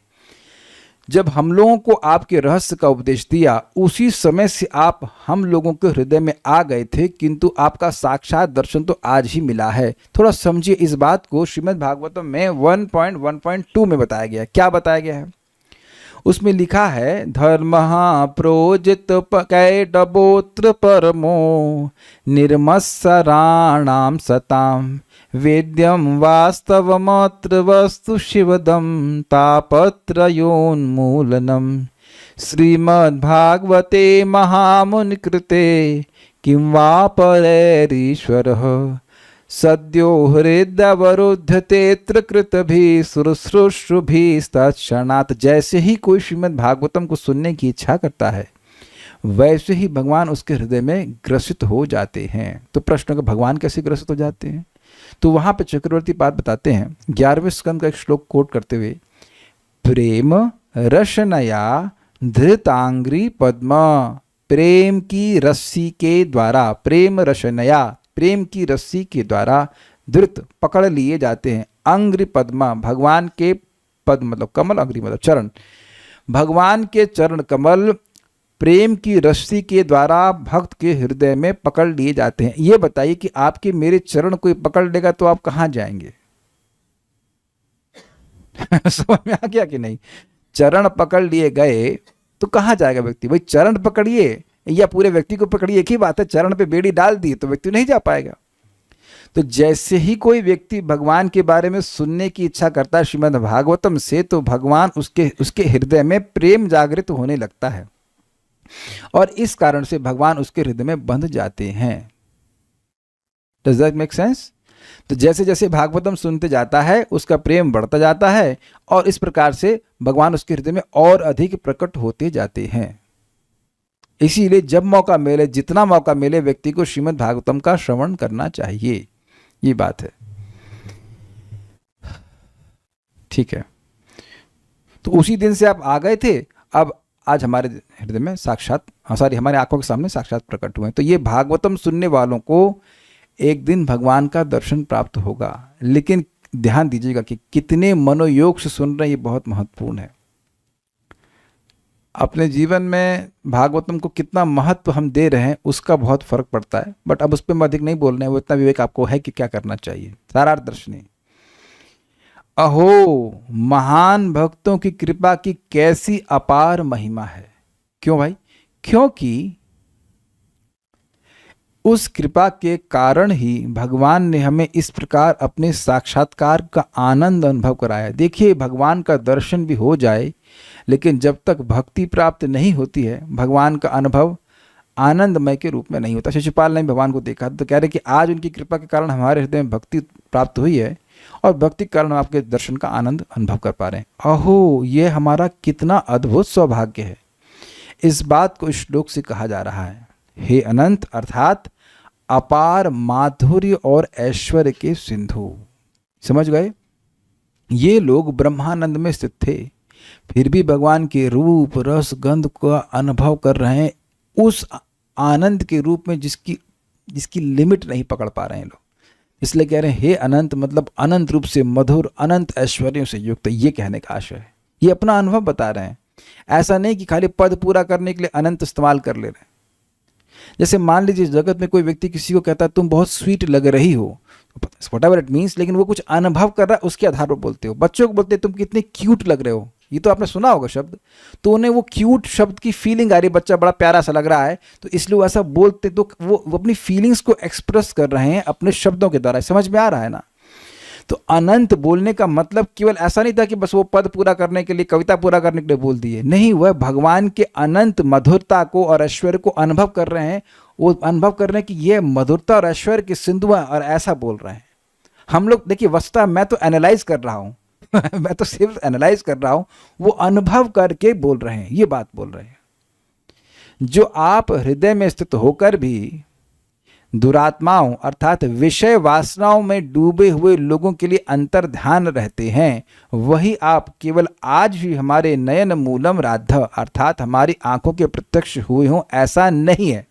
जब हम लोगों को आपके रहस्य का उपदेश दिया, उसी समय से आप हम लोगों के हृदय में आ गए थे, किंतु आपका साक्षात दर्शन तो आज ही मिला है। थोड़ा समझिए इस बात को। श्रीमद् भागवतम में 1.1.2 में बताया गया है। क्या बताया गया है उसमें लिखा है, धर्मः प्रोजित कैडबोत्र परमो निर्मत्सराणाम सताम वेद्यम वास्तवमत्र वस्तु शिवदम तापत्रयोन्मूलनम श्रीमद्भागवते महामुनि कृते किं वा परैरीश्वरः सद्यो हृदयवरुध्यतेऽत्र कृतभिः शुश्रूषुभिस्तत्क्षणात्। जैसे ही कोई श्रीमद् भागवतम को सुनने की इच्छा करता है, वैसे ही भगवान उसके हृदय में ग्रसित हो जाते हैं। तो प्रश्न का भगवान कैसे ग्रसित हो जाते हैं, तो वहां पे चक्रवर्ती पाद बताते हैं 11वें स्कंद का एक श्लोक कोट करते हुए, प्रेम रशनया धृतांग्री पद्म, प्रेम की रस्सी के द्वारा, प्रेम रशनया, प्रेम की रस्सी के द्वारा धृत पकड़ लिए जाते हैं अंग्रि पद्मा, भगवान के पद मतलब कमल, अंग्रि मतलब चरण, भगवान के चरण कमल प्रेम की रस्सी के द्वारा भक्त के हृदय में पकड़ लिए जाते हैं। ये बताइए कि आपके मेरे चरण कोई पकड़ लेगा तो आप कहाँ जाएंगे? समझ में आ गया कि नहीं? चरण पकड़ लिए गए तो कहाँ जाएगा व्यक्ति? भाई चरण पकड़िए या पूरे व्यक्ति को पकड़िए, एक ही बात है। चरण पे बेड़ी डाल दी तो व्यक्ति नहीं जा पाएगा। तो जैसे ही कोई व्यक्ति भगवान के बारे में सुनने की इच्छा करता है श्रीमद् भागवतम से, तो भगवान उसके हृदय में प्रेम जागृत होने लगता है और इस कारण से भगवान उसके हृदय में बंध जाते हैं। Does that make sense? तो जैसे जैसे भागवतम सुनते जाता है उसका प्रेम बढ़ता जाता है और इस प्रकार से भगवान उसके हृदय में और अधिक प्रकट होते जाते हैं। इसीलिए जब मौका मिले, जितना मौका मिले, व्यक्ति को श्रीमद् भागवतम का श्रवण करना चाहिए। ये बात है। ठीक है, तो उसी दिन से आप आ गए थे, अब आज हमारे हृदय में साक्षात, हमारे आंखों के सामने साक्षात प्रकट हुए। तो ये भागवतम सुनने वालों को एक दिन भगवान का दर्शन प्राप्त होगा। लेकिन ध्यान दीजिएगा कि कितने मनोयोग से सुन रहे हैं, ये बहुत महत्वपूर्ण है। अपने जीवन में भागवतम को कितना महत्व हम दे रहे हैं उसका बहुत फर्क पड़ता है। बट अब उस पर मैं अधिक नहीं बोल रहे हैं, वो इतना विवेक आपको है कि क्या करना चाहिए। सारार्थ दर्शनी। अहो महान भक्तों की कृपा की कैसी अपार महिमा है। क्यों भाई? क्योंकि उस कृपा के कारण ही भगवान ने हमें इस प्रकार अपने साक्षात्कार का आनंद अनुभव कराया। देखिए, भगवान का दर्शन भी हो जाए, लेकिन जब तक भक्ति प्राप्त नहीं होती है, भगवान का अनुभव आनंदमय के रूप में नहीं होता। शिशुपाल ने भगवान को देखा तो कह रहे कि आज उनकी कृपा के कारण हमारे हृदय में भक्ति प्राप्त हुई है और भक्ति के कारण हम आपके दर्शन का आनंद अनुभव कर पा रहे हैं। अहो, ये हमारा कितना अद्भुत सौभाग्य है। इस बात को इस श्लोक से कहा जा रहा है, हे अनंत अर्थात अपार माधुर्य और ऐश्वर्य के सिंधु। समझ गए? ये लोग ब्रह्मानंद में स्थित थे, फिर भी भगवान के रूप रस गंध का अनुभव कर रहे हैं, उस आनंद के रूप में जिसकी लिमिट नहीं पकड़ पा रहे हैं लोग। इसलिए कह रहे हैं हे अनंत, मतलब अनंत रूप से मधुर, अनंत ऐश्वर्यों से युक्त। ये कहने का आशय है। ये अपना अनुभव बता रहे हैं। ऐसा नहीं कि खाली पद पूरा करने के लिए अनंत इस्तेमाल कर ले रहे हैं। जैसे मान लीजिए जगत में कोई व्यक्ति किसी को कहता है तुम बहुत स्वीट लग रही हो, व्हाटएवर इट मीन्स, लेकिन वो कुछ अनुभव कर रहा है, उसके आधार पर बोलते हो। बच्चों को बोलते हैं तुम कितने क्यूट लग रहे हो, ये तो आपने सुना होगा शब्द, तो उन्हें वो क्यूट शब्द की फीलिंग आ रही है, बच्चा बड़ा प्यारा सा लग रहा है, तो इसलिए वो ऐसा बोलते, तो वो अपनी फीलिंग्स को एक्सप्रेस कर रहे हैं अपने शब्दों के द्वारा। समझ में आ रहा है ना? तो अनंत बोलने का मतलब केवल ऐसा नहीं था कि बस वो पद पूरा करने के लिए, कविता पूरा करने के लिए बोल दिए। नहीं, वह भगवान के अनंत मधुरता को और ऐश्वर्य को अनुभव कर रहे हैं। वो अनुभव कर रहे हैं कि ये मधुरता और ऐश्वर्य के सिंधु है, और ऐसा बोल रहे हैं। हम लोग देखिए, वस्तुतः मैं तो एनालाइज कर रहा हूँ मैं तो सिर्फ एनालाइज कर रहा हूँ, वो अनुभव करके बोल रहे हैं, ये बात बोल रहे हैं। जो आप हृदय में स्थित होकर भी दुरात्माओं अर्थात विषय वासनाओं में डूबे हुए लोगों के लिए अंतर ध्यान रहते हैं, वही आप केवल आज ही हमारे नयन मूलम राध अर्थात हमारी आंखों के प्रत्यक्ष हुए हों, ऐसा नहीं है,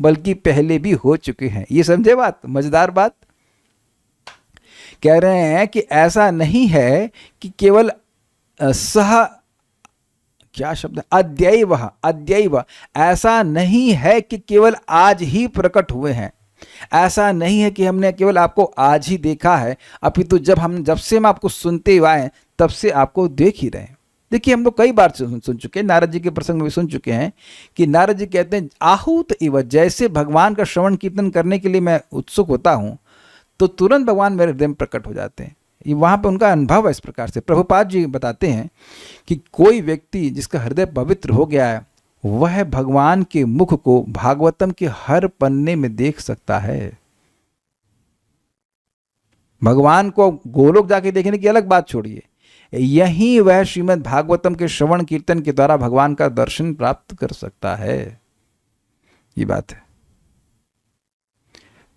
बल्कि पहले भी हो चुके हैं। ये समझे बात? मजेदार बात कह रहे हैं कि ऐसा नहीं है कि केवल क्या शब्द है, अद्यैव, ऐसा नहीं है कि केवल आज ही प्रकट हुए हैं। ऐसा नहीं है कि हमने केवल आपको आज ही देखा है, अपितु जब से हम आपको सुनते हुए आए तब से आपको देख ही रहे हैं। देखिए, हम लोग कई बार सुन चुके हैं, नारद जी के प्रसंग में भी सुन चुके हैं कि नारद जी कहते हैं आहूत इव, जैसे भगवान का श्रवण कीर्तन करने के लिए मैं उत्सुक होता हूँ तो तुरंत भगवान मेरे हृदय में प्रकट हो जाते हैं। ये वहाँ पे उनका अनुभव है इस प्रकार से। प्रभुपाद जी बताते हैं कि कोई व्यक्ति जिसका हृदय पवित्र हो गया है, वह भगवान के मुख को भागवतम के हर पन्ने में देख सकता है। भगवान को गोलोक जाके देखने की अलग बात छोड़िए, यहीं वह श्रीमद् भागवतम के श्रवण कीर्तन के द्वारा भगवान का दर्शन प्राप्त कर सकता है। ये बात है।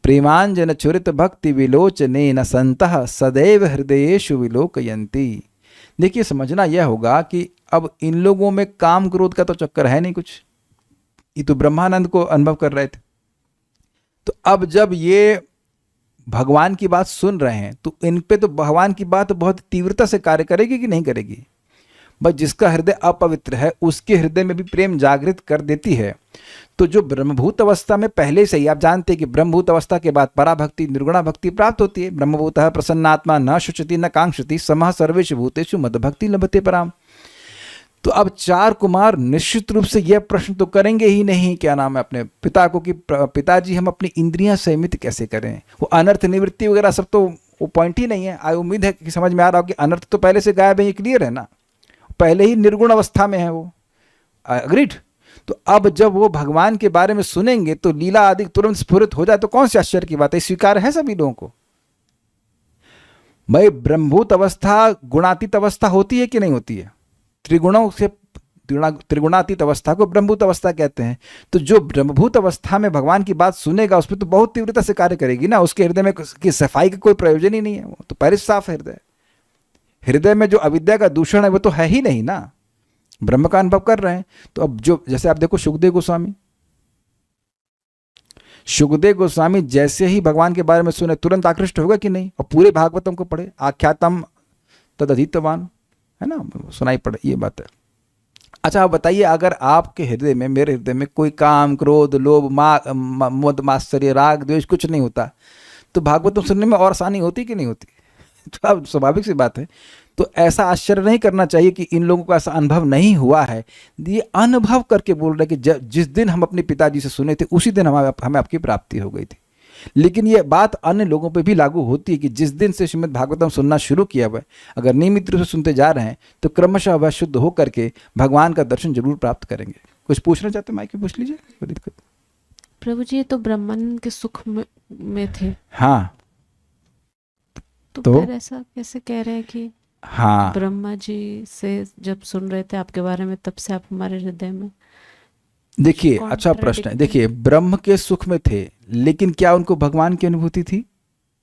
प्रेमांजन चुरित भक्ति विलोचने न संतः सदैव हृदयेषु विलोकयन्ति। देखिए, समझना यह होगा कि अब इन लोगों में काम क्रोध का तो चक्कर है नहीं कुछ, ये तो ब्रह्मानंद को अनुभव कर रहे थे। तो अब जब ये भगवान की बात सुन रहे हैं तो इन पे तो भगवान की बात बहुत तीव्रता से कार्य करेगी कि नहीं करेगी? बस जिसका हृदय अपवित्र है उसके हृदय में भी प्रेम जागृत कर देती है। तो जो ब्रह्मभूत अवस्था में पहले से ही आप जानते हैं कि ब्रह्मभूत अवस्था के बाद पराभक्ति निर्गुणा भक्ति प्राप्त होती है। ब्रह्मभूतः प्रसन्नात्मा न शुचति न कांक्षति समः सर्वेषु भूतेषु मद्भक्ति लभते पराम। तो अब चार कुमार निश्चित रूप से यह प्रश्न तो करेंगे ही नहीं, क्या नाम है, अपने पिता को कि पिताजी हम अपनी इंद्रियां संयमित कैसे करें। वो अनर्थ निवृत्ति वगैरह सब तो वो पॉइंट ही नहीं है। आई उम्मीद है कि समझ में आ रहा हो कि अनर्थ तो पहले से गायब है, ये क्लियर है ना, पहले ही निर्गुण अवस्था में है वो। अग्रीड। तो अब जब वो भगवान के बारे में सुनेंगे तो लीला आदि तुरंत स्फुरित हो जाए तो कौन सी आश्चर्य की बात है, स्वीकार है सभी लोगों को। भाई ब्रह्मभूत अवस्था गुणातीत अवस्था होती है कि नहीं होती है? त्रिगुणों से त्रिगुणातीत अवस्था को ब्रह्मभूत अवस्था कहते हैं। तो जो ब्रह्मभूत अवस्था में भगवान की बात सुनेगा उसमें तो बहुत तीव्रता से कार्य करेगी ना, उसके हृदय में की सफाई का कोई प्रयोजन ही नहीं है, वो तो पहले साफ है हृदय। हृदय में जो अविद्या का दूषण है वो तो है ही नहीं ना, ब्रह्म का अनुभव कर रहे हैं। तो अब जो जैसे आप देखो सुखदेव गोस्वामी जैसे ही भगवान के बारे में सुने तुरंत आकृष्ट होगा कि नहीं? और पूरे भागवतम को पढ़े, आख्यातम तदधीतवान, है ना, सुनाई पड़े, ये बात है। अच्छा आप बताइए, अगर आपके हृदय में, मेरे हृदय में कोई काम, क्रोध, लोभ, मद, मात्सर्य, राग, द्वेष कुछ नहीं होता, तो भागवतम सुनने में और आसानी होती कि नहीं होती? तो अब स्वाभाविक सी बात है। तो ऐसा आश्चर्य नहीं करना चाहिए कि इन लोगों को ऐसा अनुभव नहीं हुआ है। ये अनुभव करके बोल रहे कि जिस दिन हम अपने पिताजी से सुने थे उसी दिन हमें आपकी प्राप्ति हो गई थी। लेकिन ये बात अन्य लोगों पे भी लागू होती है कि जिस दिन से श्रीमद् भागवतम सुनना शुरू किया हुआ है, अगर नियमित रूप से सुनते जा रहे हैं तो क्रमशः वह शुद्ध होकर के भगवान का दर्शन जरूर प्राप्त करेंगे। कुछ पूछना चाहते हैं माइक में पूछ लीजिए, कोई दिक्कत। प्रभु जी ये तो ब्रह्मानंद के सुख में थे। हाँ तो फिर ऐसा कैसे कह रहे हैं कि हाँ ब्रह्मा जी से जब सुन रहे थे आपके बारे में तब से आप हमारे हृदय में? देखिए अच्छा प्रश्न है। देखिए ब्रह्म के सुख में थे, लेकिन क्या उनको भगवान की अनुभूति थी?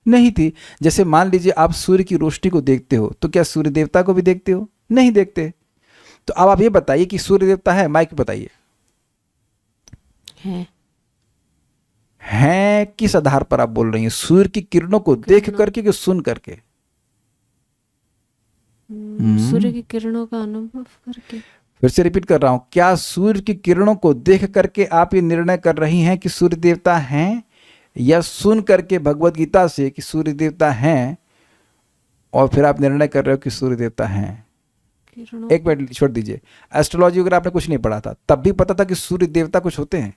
नहीं थी। जैसे मान लीजिए आप सूर्य की रोशनी को देखते हो, तो क्या सूर्य देवता को भी देखते हो? नहीं देखते। तो अब आप ये बताइए कि सूर्य देवता है? माइक बताइए। हैं किस आधार पर आप बोल रही हैं? सूर्य की किरणों को देख करके कि सुन करके? सूर्य की किरणों का अनुभव करके। फिर से रिपीट कर रहा हूं, क्या सूर्य की किरणों को देख करके आप ये निर्णय कर रही हैं कि सूर्य देवता हैं, या सुन करके भगवत गीता से कि सूर्य देवता हैं और फिर आप निर्णय कर रहे हो कि सूर्य देवता हैं? एक मिनट छोड़ दीजिए, एस्ट्रोलॉजी वगैरह आपने कुछ नहीं पढ़ा था, तब भी पता था कि सूर्य देवता कुछ होते हैं?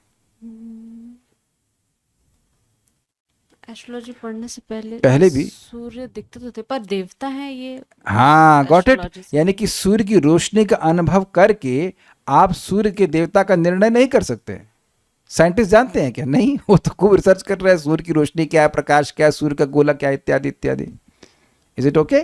एस्ट्रोलॉजी पढ़ने से पहले भी सूर्य दिखते तो थे, पर देवता है ये। हाँ गॉट इट। यानी कि सूर्य की रोशनी का अनुभव करके आप सूर्य के देवता का निर्णय नहीं कर सकते। साइंटिस्ट जानते हैं क्या? नहीं, वो तो खूब रिसर्च कर रहे हैं, सूर्य की रोशनी क्या है, प्रकाश क्या है, सूर्य का गोला क्या है, इत्यादि इत्यादि। Is it okay?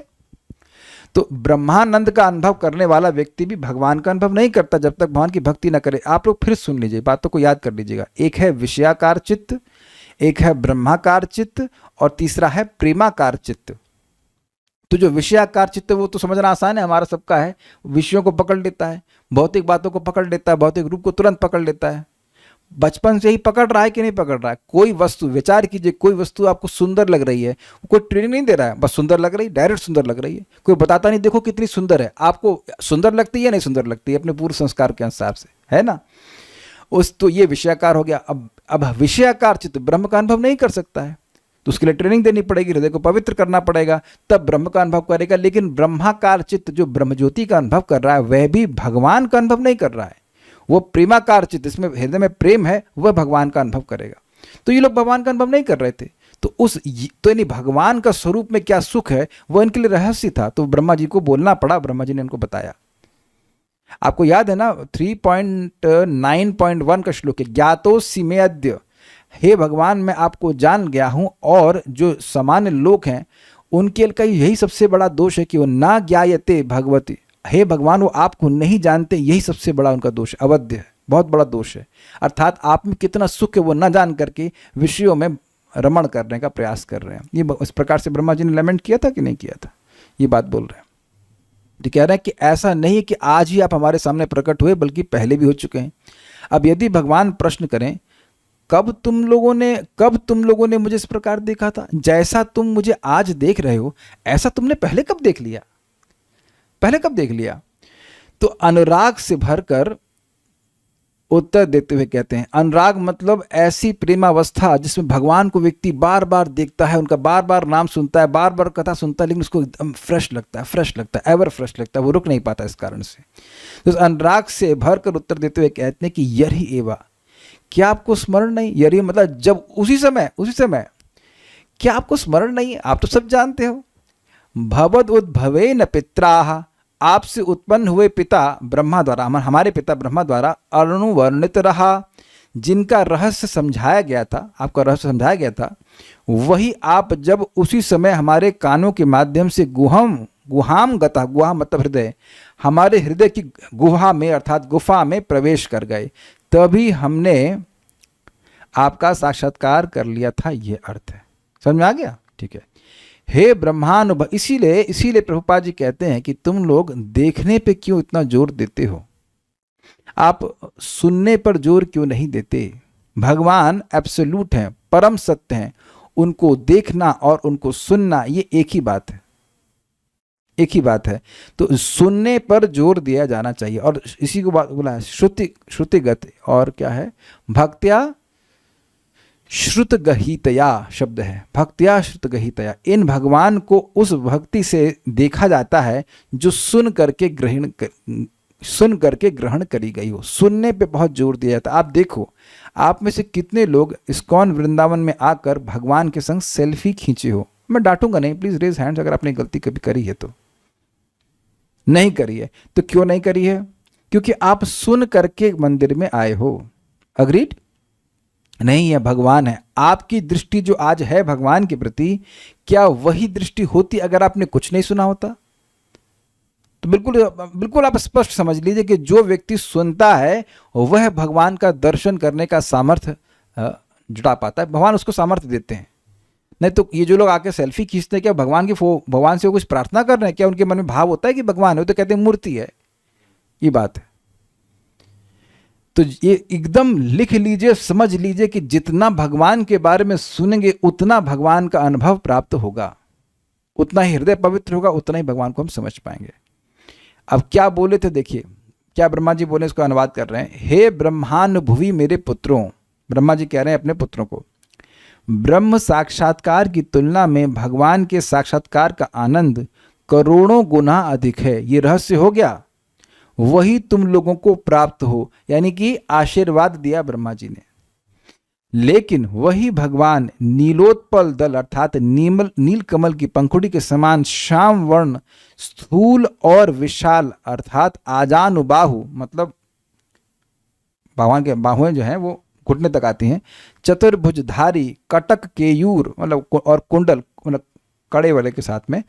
तो ब्रह्मानंद का अनुभव करने वाला व्यक्ति भी भगवान का अनुभव नहीं करता जब तक भगवान की भक्ति ना करे। आप लोग फिर सुन लीजिए, बातों को याद कर लीजिएगा। एक है विषयाकार चित्त, एक है ब्रह्माकार चित्त, और तीसरा है प्रेमाकार चित्त। तो जो विषयाकार चित्त वो तो समझना आसान है, हमारा सबका है, विषयों को पकड़ लेता है, भौतिक बातों को पकड़ लेता है, भौतिक रूप को तुरंत पकड़ लेता है। बचपन से ही पकड़ रहा है कि नहीं पकड़ रहा है? कोई वस्तु, विचार कीजिए, कोई वस्तु आपको सुंदर लग रही है, कोई ट्रेनिंग नहीं दे रहा है, बस सुंदर लग रही है, डायरेक्ट सुंदर लग रही है, कोई बताता नहीं देखो कितनी सुंदर है। आपको सुंदर लगती है नहीं सुंदर लगती है? अपने पूर्व संस्कार के अनुसार से, है ना। तो ये विषयाकार हो गया। अब विषयाकार चित्त ब्रह्म का अनुभव नहीं कर सकता है, तो उसके लिए ट्रेनिंग देनी पड़ेगी, हृदय को पवित्र करना पड़ेगा, तब ब्रह्म का अनुभव करेगा। लेकिन ब्रह्माकार चित्त जो ब्रह्मज्योति का अनुभव कर रहा है वह भी भगवान का अनुभव नहीं कर रहा है, वो प्रेमाकार चित्त, इसमें हृदय में प्रेम है, वह भगवान का अनुभव करेगा। तो ये लोग भगवान का अनुभव नहीं कर रहे थे। तो यानी भगवान का स्वरूप में क्या सुख है वह इनके लिए रहस्य था, तो ब्रह्मा जी को बोलना पड़ा, ब्रह्मा जी ने इनको बताया। आपको याद है ना 3.9.1 का श्लोक है, ज्ञातोऽसि मे अद्य, हे भगवान मैं आपको जान गया हूं। और जो सामान्य लोग हैं उनके का यही सबसे बड़ा दोष है कि वो ना ज्ञायते भगवती, हे भगवान वो आपको नहीं जानते, यही सबसे बड़ा उनका दोष है, अवध्य है, बहुत बड़ा दोष है। अर्थात आप में कितना सुख है वो ना जान करके विषयों में रमण करने का प्रयास कर रहे हैं। ये इस प्रकार से ब्रह्मा जी ने लमेंट किया था कि नहीं किया था, ये बात बोल रहे हैं। तो कह रहे हैं कि ऐसा नहीं है कि आज ही आप हमारे सामने प्रकट हुए, बल्कि पहले भी हो चुके हैं। अब यदि भगवान प्रश्न करें कब तुम लोगों ने मुझे इस प्रकार देखा था, जैसा तुम मुझे आज देख रहे हो ऐसा तुमने पहले कब देख लिया? तो अनुराग से भरकर उत्तर देते हुए कहते हैं, अनुराग मतलब ऐसी प्रेमावस्था जिसमें भगवान को व्यक्ति बार बार देखता है, उनका बार बार नाम सुनता है, बार बार कथा सुनता है, लेकिन उसको एकदम फ्रेश लगता है, एवर फ्रेश लगता है, वो रुक नहीं पाता इस कारण से। तो अनुराग से भरकर उत्तर देते हुए कहते हैं कि यही एवा, क्या आपको स्मरण नहीं? यही मतलब जब उसी समय क्या आपको स्मरण नहीं? आप तो सब जानते हो। भवद उद्भवेन पित्राः, आपसे उत्पन्न हुए पिता ब्रह्मा द्वारा, हमारे पिता ब्रह्मा द्वारा अनुवर्णित रहा, जिनका रहस्य समझाया गया था, आपका रहस्य समझाया गया था, वही आप जब उसी समय हमारे कानों के माध्यम से गुहाम गता, गुहा मतलब हृदय, हमारे हृदय की गुहा में अर्थात गुफा में प्रवेश कर गए, तभी हमने आपका साक्षात्कार कर लिया था। ये अर्थ है, समझ में आ गया? ठीक है। हे ब्रह्मानुभव, इसीलिए प्रभुपाद जी कहते हैं कि तुम लोग देखने पे क्यों इतना जोर देते हो, आप सुनने पर जोर क्यों नहीं देते? भगवान एब्सोल्यूट हैं, परम सत्य हैं, उनको देखना और उनको सुनना ये एक ही बात है, एक ही बात है। तो सुनने पर जोर दिया जाना चाहिए, और इसी को बोला है श्रुतिगत, और क्या है, भक्त्या श्रुतगहितया शब्द है, भक्त्या श्रुतगहितया। इन भगवान को उस भक्ति से देखा जाता है जो सुन करके ग्रहण करी गई हो। सुनने पे बहुत जोर दिया जाता है। आप देखो, आप में से कितने लोग इस्कॉन वृंदावन में आकर भगवान के संग सेल्फी खींचे हो? मैं डांटूंगा नहीं, प्लीज रेज हैंड्स अगर आपने गलती कभी करी है तो। नहीं करी है तो क्यों नहीं करी है? क्योंकि आप सुन करके मंदिर में आए हो। अग्रीड? नहीं, है भगवान है। आपकी दृष्टि जो आज है भगवान के प्रति, क्या वही दृष्टि होती अगर आपने कुछ नहीं सुना होता? तो बिल्कुल आप स्पष्ट समझ लीजिए कि जो व्यक्ति सुनता है वह भगवान का दर्शन करने का सामर्थ्य जुटा पाता है, भगवान उसको सामर्थ्य देते हैं। नहीं तो ये जो लोग आके सेल्फी खींचते हैं, क्या भगवान से वो कुछ प्रार्थना कर रहे हैं? क्या उनके मन में भाव होता है कि भगवान है? वो तो कहते हैं मूर्ति है। ये बात है। तो ये एकदम लिख लीजिए, समझ लीजिए कि जितना भगवान के बारे में सुनेंगे उतना भगवान का अनुभव प्राप्त होगा, उतना ही हृदय पवित्र होगा, उतना ही भगवान को हम समझ पाएंगे। अब क्या बोले थे, देखिए क्या ब्रह्मा जी बोले, इसको अनुवाद कर रहे हैं। हे ब्रह्मानुभुवि मेरे पुत्रों, ब्रह्मा जी कह रहे हैं अपने पुत्रों को, ब्रह्म साक्षात्कार की तुलना में भगवान के साक्षात्कार का आनंद करोड़ों गुना अधिक है। ये रहस्य हो गया, वही तुम लोगों को प्राप्त हो, यानी कि आशीर्वाद दिया ब्रह्मा जी ने। लेकिन वही भगवान नीलोत्पल दल अर्थात नील कमल की पंखुड़ी के समान श्याम वर्ण, स्थूल और विशाल अर्थात आजानुबाहु, मतलब भगवान के बाहुएं जो हैं वो घुटने तक आती हैं, चतुर्भुजधारी, कटक केयूर मतलब और कुंडल मतलब कड़े वाले के साथ में,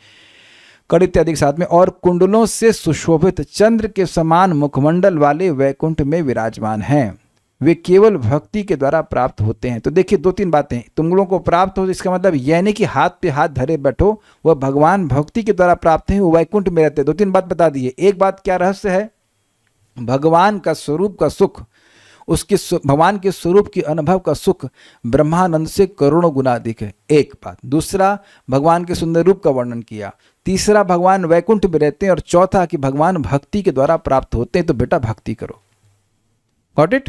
कड़ी इत्यादि के साथ में, और कुंडलों से सुशोभित चंद्र के समान मुखमंडल वाले वैकुंठ में विराजमान हैं। वे केवल भक्ति के द्वारा प्राप्त होते हैं। तो देखिए दो तीन बातें, तुम लोगों को प्राप्त हो, इसका मतलब यह नहीं कि हाथ पे हाथ धरे बैठो, वह भगवान भक्ति के द्वारा प्राप्त है, वो वैकुंठ में रहते हैं। दो तीन बात बता दिए। एक बात क्या रहस्य है, भगवान का स्वरूप का सुख, उसके भगवान के स्वरूप की अनुभव का सुख ब्रह्मानंद से करोड़ों गुना अधिक है, एक बात। दूसरा, भगवान के सुंदर रूप का वर्णन किया। तीसरा, भगवान वैकुंठ में रहते हैं। और चौथा कि भगवान भक्ति के द्वारा प्राप्त होते हैं। तो बेटा भक्ति करो। Got it?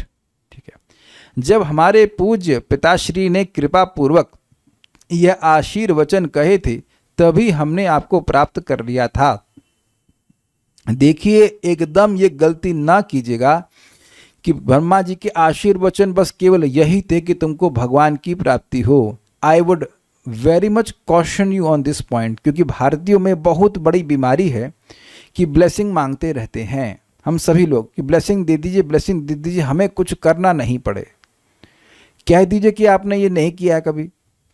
ठीक है। जब हमारे पूज्य पिताश्री ने कृपा पूर्वक यह आशीर्वचन कहे थे, तभी हमने आपको प्राप्त कर लिया था। देखिए एकदम ये गलती ना कीजिएगा कि ब्रह्मा जी के आशीर्वचन बस केवल यही थे कि तुमको भगवान की प्राप्ति हो। I would very much caution you on this point, क्योंकि भारतीयों में बहुत बड़ी बीमारी है कि ब्लेसिंग मांगते रहते हैं हम सभी लोग, कि ब्लेसिंग दे दीजिए, ब्लेसिंग दे दीजिए, हमें कुछ करना नहीं पड़े। कह दीजिए कि आपने ये नहीं किया कभी,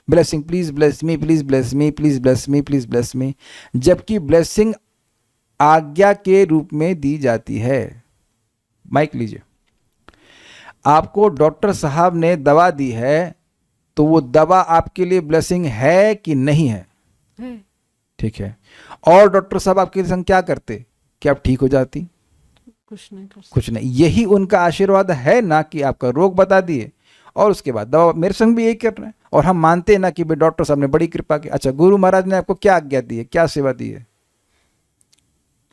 blessing please bless me, please bless me, please bless me, please bless me, जबकि ब्लेसिंग आज्ञा के रूप में दी जाती है। माइक लीजिए। आपको डॉक्टर साहब ने दवा दी है, तो वो दवा आपके लिए ब्लेसिंग है कि नहीं है? ठीक है। और डॉक्टर साहब आपके संग क्या करते कि आप ठीक हो जाती? कुछ नहीं। यही उनका आशीर्वाद है ना, कि आपका रोग बता दिए और उसके बाद दवा। मेरे संग भी यही कर रहे हैं, और हम मानते हैं ना कि भाई डॉक्टर साहब ने बड़ी कृपा की। अच्छा, गुरु महाराज ने आपको क्या आज्ञा दी है, क्या सेवा दी है?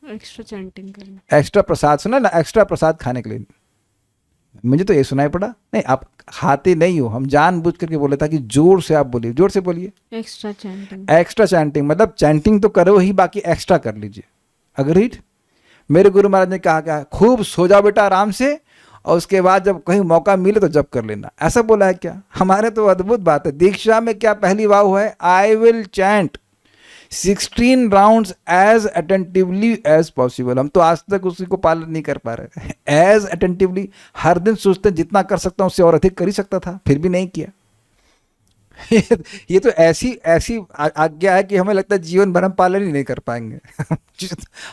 एक्स्ट्रा चैंटिंग करना, एक्स्ट्रा प्रसाद। सुना ना, एक्स्ट्रा प्रसाद खाने के लिए। मुझे तो ये सुनाई पड़ा। नहीं, आप खाते नहीं हो, हम जानबूझ करके बोले था कि जोर से आप बोलिए, जोर से बोलिए। Extra chanting. एक्स्ट्रा चैंटिंग मतलब चैंटिंग तो करो ही, बाकी एक्स्ट्रा कर लीजिए। अग्रीड? मेरे गुरु महाराज ने कहा क्या, खूब सो जाओ बेटा आराम से, और उसके बाद जब कहीं मौका मिले तो जप कर लेना, ऐसा बोला है क्या? हमारे तो अद्भुत बात है। दीक्षा में क्या पहली वाव है, I will chant. 16 rounds as attentively as possible. हम तो आज तक उसी को पालन नहीं कर पा रहे। एज अटेंटिवली, हर दिन सोचते हैं जितना कर सकता हूं उससे और अधिक कर ही सकता था, फिर भी नहीं किया। ये तो ऐसी ऐसी आज्ञा है कि हमें लगता है जीवन भर हम पालन ही नहीं कर पाएंगे।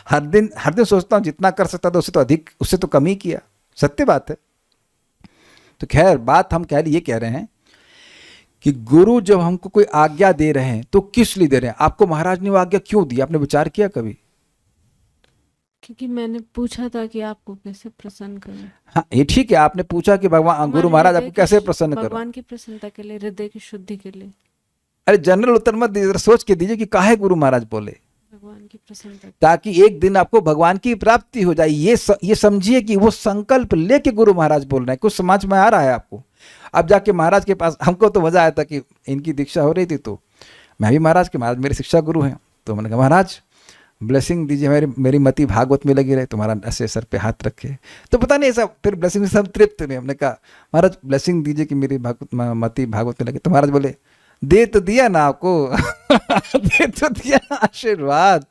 हर दिन सोचता हूँ जितना कर सकता था उससे तो अधिक, उससे तो कम ही किया। सत्य बात है। तो खैर, बात हम ये कह रहे हैं कि गुरु जब हमको कोई आज्ञा दे रहे हैं तो किस लिए दे रहे हैं? आपको महाराज ने वो आज्ञा क्यों दी? आपने विचार किया कभी? क्योंकि मैंने पूछा था कि आपको कैसे प्रसन्न करें। हाँ, ये ठीक है, आपने पूछा कि भगवान गुरु महाराज आपको कैसे प्रसन्न करो। भगवान की प्रसन्नता के लिए, हृदय की शुद्धि के लिए। अरे जनरल उत्तर मत दीजिए, सोच के दीजिए कि काहे गुरु महाराज बोले। भगवान की प्रसन्नता, ताकि एक दिन आपको भगवान की प्राप्ति हो जाए। ये समझिए कि वो संकल्प लेके गुरु महाराज बोल रहे हैं। कुछ समझ में आ रहा है आपको? अब जाके महाराज के पास, हमको तो मजा आया था कि इनकी दीक्षा हो रही थी, तो मैं भी महाराज मेरे शिक्षा गुरु हैं, तो मैंने कहा महाराज ब्लेसिंग दीजिए, मेरी मति भागवत में लगी रहे, तुम्हारा ऐसे सर पे हाथ रखे। तो पता नहीं ऐसा, फिर ब्लेसिंग से हम तृप्त हुए। हमने कहा महाराज ब्लेसिंग दीजिए कि मेरी मति भागवत में लगे। तो महाराज बोले दे तो दिया ना आपको। दे तो दिया आशीर्वाद।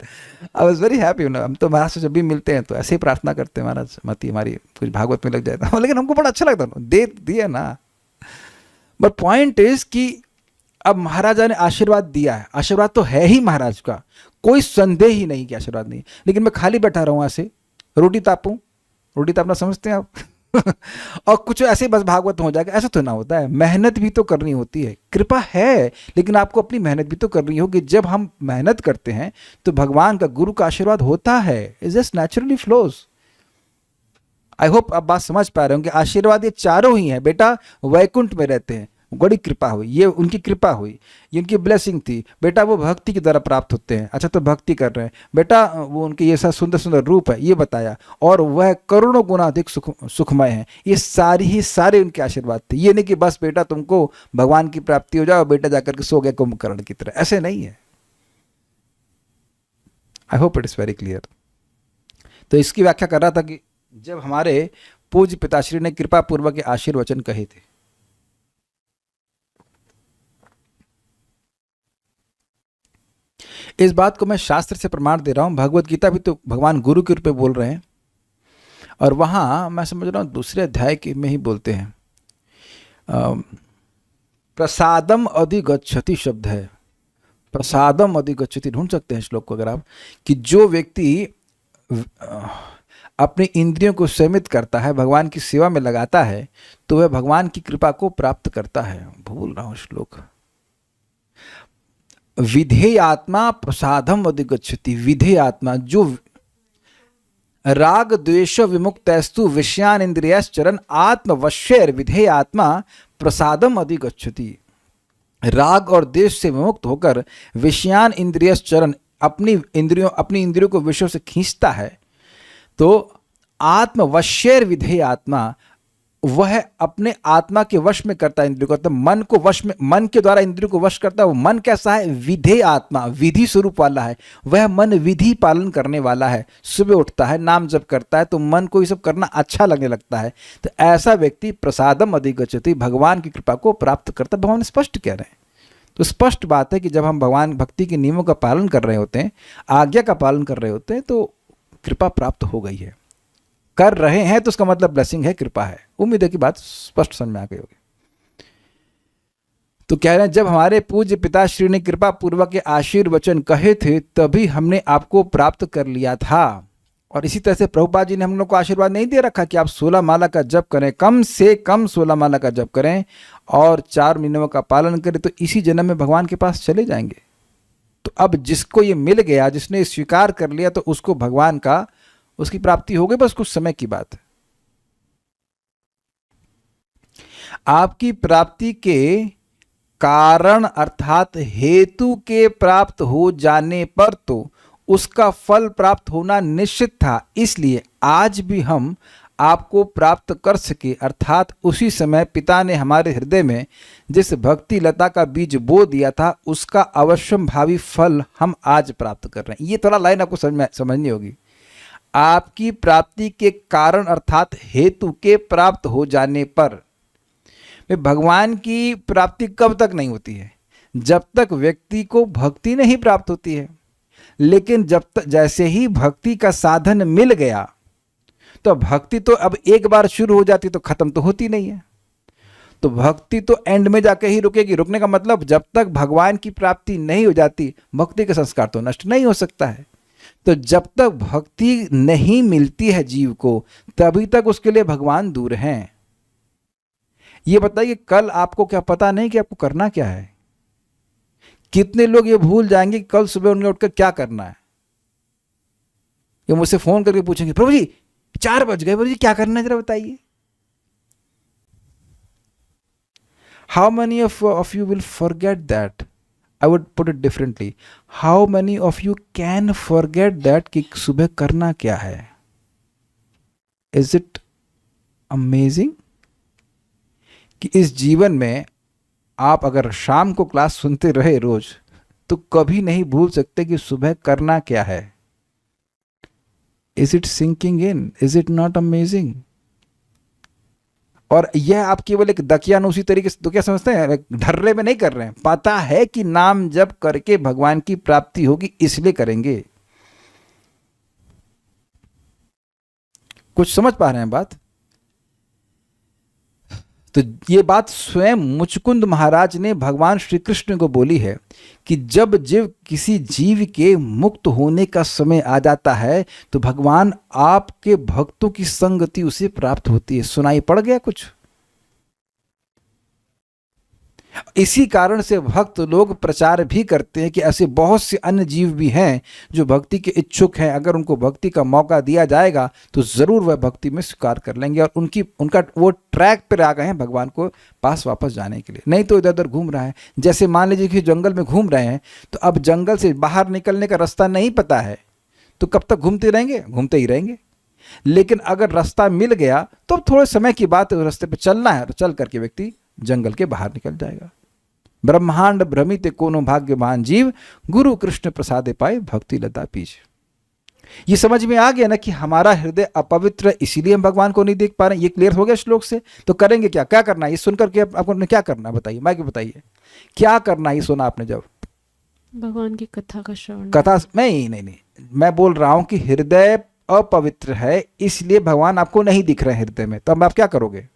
I was very happy. हम तो महाराज से जब भी मिलते हैं तो ऐसे ही प्रार्थना करते हैं, महाराज मति हमारी कुछ भागवत में लग जाए। लेकिन हमको बड़ा अच्छा लगता, दे दिया ना। बट पॉइंट इज कि अब महाराजा ने आशीर्वाद दिया है, आशीर्वाद तो है ही महाराज का, कोई संदेह ही नहीं कि आशीर्वाद नहीं। लेकिन मैं खाली बैठा रहूं ऐसे, रोटी तापूं, रोटी तापना समझते हैं आप? और कुछ ऐसे बस भागवत हो जाएगा, ऐसा तो ना होता है। मेहनत भी तो करनी होती है। कृपा है, लेकिन आपको अपनी मेहनत भी तो करनी होगी। जब हम मेहनत करते हैं तो भगवान का, गुरु का आशीर्वाद होता है। It just naturally flows. I hope आप बात समझ पा रहे हो कि आशीर्वाद ये चारों ही हैं। बेटा वैकुंठ में रहते हैं, बड़ी कृपा हुई, ये उनकी कृपा हुई, ये उनकी ब्लेसिंग थी। बेटा वो भक्ति की द्वारा प्राप्त होते हैं, अच्छा तो भक्ति कर रहे हैं। बेटा वो उनके ये सब सुंदर सुंदर रूप है, ये बताया, और वह करोड़ों गुना अधिक सुखमय है। ये सारे उनके आशीर्वाद थे। ये नहीं कि बस बेटा तुमको भगवान की प्राप्ति हो जाए और बेटा जाकर के सो गए कुंभकर्ण की तरह, ऐसे नहीं है। I hope it is very clear. तो इसकी व्याख्या कर रहा था कि जब हमारे पूज्य पिताश्री ने कृपा पूर्वक आशीर्वचन कहे थे, इस बात को मैं शास्त्र से प्रमाण दे रहा हूं। भगवत गीता भी तो भगवान गुरु के रूप में बोल रहे हैं, और वहां मैं समझ रहा हूं दूसरे अध्याय के में ही बोलते हैं, प्रसादम अधिगच्छति शब्द है, प्रसादम अधिगच्छति, ढूंढ सकते हैं श्लोक को अगर आप, कि जो व्यक्ति अपनी इंद्रियों को संयमित करता है, भगवान की सेवा में लगाता है, तो वह भगवान की कृपा को प्राप्त करता है। भूल रहा हूं श्लोक। विधेय आत्मा प्रसादम अधिगच्छति, विधेय आत्मा जो राग द्वेष विमुक्तस्तु विषयान इंद्रियश्चरन् आत्मवश्यैर विधेय आत्मा प्रसादम अधिगच्छति। राग और द्वेष से विमुक्त होकर विषयान इंद्रियश्चरन्, अपनी इंद्रियों को विषयों से खींचता है, तो आत्मवश्यैर विधेय आत्मा, वह अपने आत्मा के वश में करता है इंद्रियों को, तो मन को वश में, मन के द्वारा इंद्रियों को वश करता है। वो मन कैसा है? विधेय आत्मा, विधि स्वरूप वाला है। वह मन विधि पालन करने वाला है। सुबह उठता है, नाम जप करता है, तो मन को ये सब करना अच्छा लगने लगता है। तो ऐसा व्यक्ति प्रसादम अधिगच्छति, भगवान की कृपा को प्राप्त करता है। भगवान स्पष्ट कह रहे हैं। तो स्पष्ट बात है कि जब हम भगवान भक्ति के नियमों का पालन कर रहे होते हैं, आज्ञा का पालन कर रहे होते हैं, तो कृपा प्राप्त हो गई है। कर रहे हैं तो उसका मतलब ब्लेसिंग है, कृपा है। उम्मीद है कि बात स्पष्ट समझ में आ गई होगी। तो कह रहे हैं जब हमारे पूज्य पिताश्री ने कृपा पूर्वक के आशीर्वचन कहे थे, तभी हमने आपको प्राप्त कर लिया था। और इसी तरह से प्रभुपाद जी ने हम लोग को आशीर्वाद नहीं दे रखा कि आप 16 माला का जप करें, कम से कम 16 माला का जप करें और 4 नियमों का पालन करें, तो इसी जन्म में भगवान के पास चले जाएंगे। तो अब जिसको ये मिल गया, जिसने स्वीकार कर लिया, तो उसको भगवान का, उसकी प्राप्ति हो गई। बस कुछ समय की बात है। आपकी प्राप्ति के कारण अर्थात हेतु के प्राप्त हो जाने पर तो उसका फल प्राप्त होना निश्चित था। इसलिए आज भी हम आपको प्राप्त कर सके, अर्थात उसी समय पिता ने हमारे हृदय में जिस भक्ति लता का बीज बो दिया था, उसका अवश्यम भावी फल हम आज प्राप्त कर रहे हैं। ये थोड़ा लाइन आपको समझनी होगी। आपकी प्राप्ति के कारण अर्थात हेतु के प्राप्त हो जाने पर, भगवान की प्राप्ति कब तक नहीं होती है? जब तक व्यक्ति को भक्ति नहीं प्राप्त होती है। लेकिन जब तक जैसे ही भक्ति का साधन मिल गया, तो भक्ति तो अब एक बार शुरू हो जाती तो खत्म तो होती नहीं है। तो भक्ति तो एंड में जाके ही रुकेगी। रुकने का मतलब जब तक भगवान की प्राप्ति नहीं हो जाती, भक्ति का संस्कार तो नष्ट नहीं हो सकता है। तो जब तक भक्ति नहीं मिलती है जीव को, तभी तक उसके लिए भगवान दूर हैं। ये बताइए, कल आपको क्या पता नहीं कि आपको करना क्या है? कितने लोग ये भूल जाएंगे कि कल सुबह उन्हें उठकर क्या करना है। ये मुझसे फोन करके पूछेंगे, प्रभु जी 4 बज गए, प्रभु जी क्या करना है जरा बताइए। How many of you will forget that? I would put it differently. How many of you can forget that कि सुबह करना क्या है? Is it amazing? कि इस जीवन में आप अगर शाम को क्लास सुनते रहे रोज, तो कभी नहीं भूल सकते कि सुबह करना क्या है। Is it sinking in? Is it not amazing? और यह आप केवल एक दकियानुसी तरीके से तो क्या समझते हैं, ढर्रे में नहीं कर रहे हैं। पता है कि नाम जप करके भगवान की प्राप्ति होगी, इसलिए करेंगे। कुछ समझ पा रहे हैं बात? तो ये बात स्वयं मुचकुंद महाराज ने भगवान श्री कृष्ण को बोली है कि जब जीव किसी जीव के मुक्त होने का समय आ जाता है, तो भगवान आपके भक्तों की संगति उसे प्राप्त होती है। सुनाई पड़ गया कुछ? इसी कारण से भक्त लोग प्रचार भी करते हैं कि ऐसे बहुत से अन्य जीव भी हैं जो भक्ति के इच्छुक हैं। अगर उनको भक्ति का मौका दिया जाएगा तो जरूर वह भक्ति में स्वीकार कर लेंगे और उनका वो ट्रैक पर आ गए हैं भगवान को पास वापस जाने के लिए। नहीं तो इधर उधर घूम रहा है। जैसे मान लीजिए कि जंगल में घूम रहे हैं, तो अब जंगल से बाहर निकलने का रास्ता नहीं पता है, तो कब तक घूमते रहेंगे? घूमते ही रहेंगे। लेकिन अगर रास्ता मिल गया तो अब थोड़े समय की बात है, रास्ते पर चलना है, तो चल करके व्यक्ति जंगल के बाहर निकल जाएगा। ब्रह्मांड भ्रमित कोनो भाग्यवान जीव, गुरु कृष्ण प्रसादे पाए भक्ति लता पीछ। ये समझ में आ गया ना कि हमारा हृदय अपवित्र है, इसीलिए हम भगवान को नहीं देख पा रहे हैं। ये क्लियर हो गया श्लोक से? तो करेंगे क्या? क्या करना है ये सुनकर के आपको क्या करना है बताइए, मैं क्यों बताइए क्या करना है? ये सुना आपने जब भगवान की कथा का श्रवण। कथा नहीं, मैं बोल रहा हूं कि हृदय अपवित्र है, इसलिए भगवान आपको नहीं दिख रहे हृदय में। तो अब आप क्या करोगे?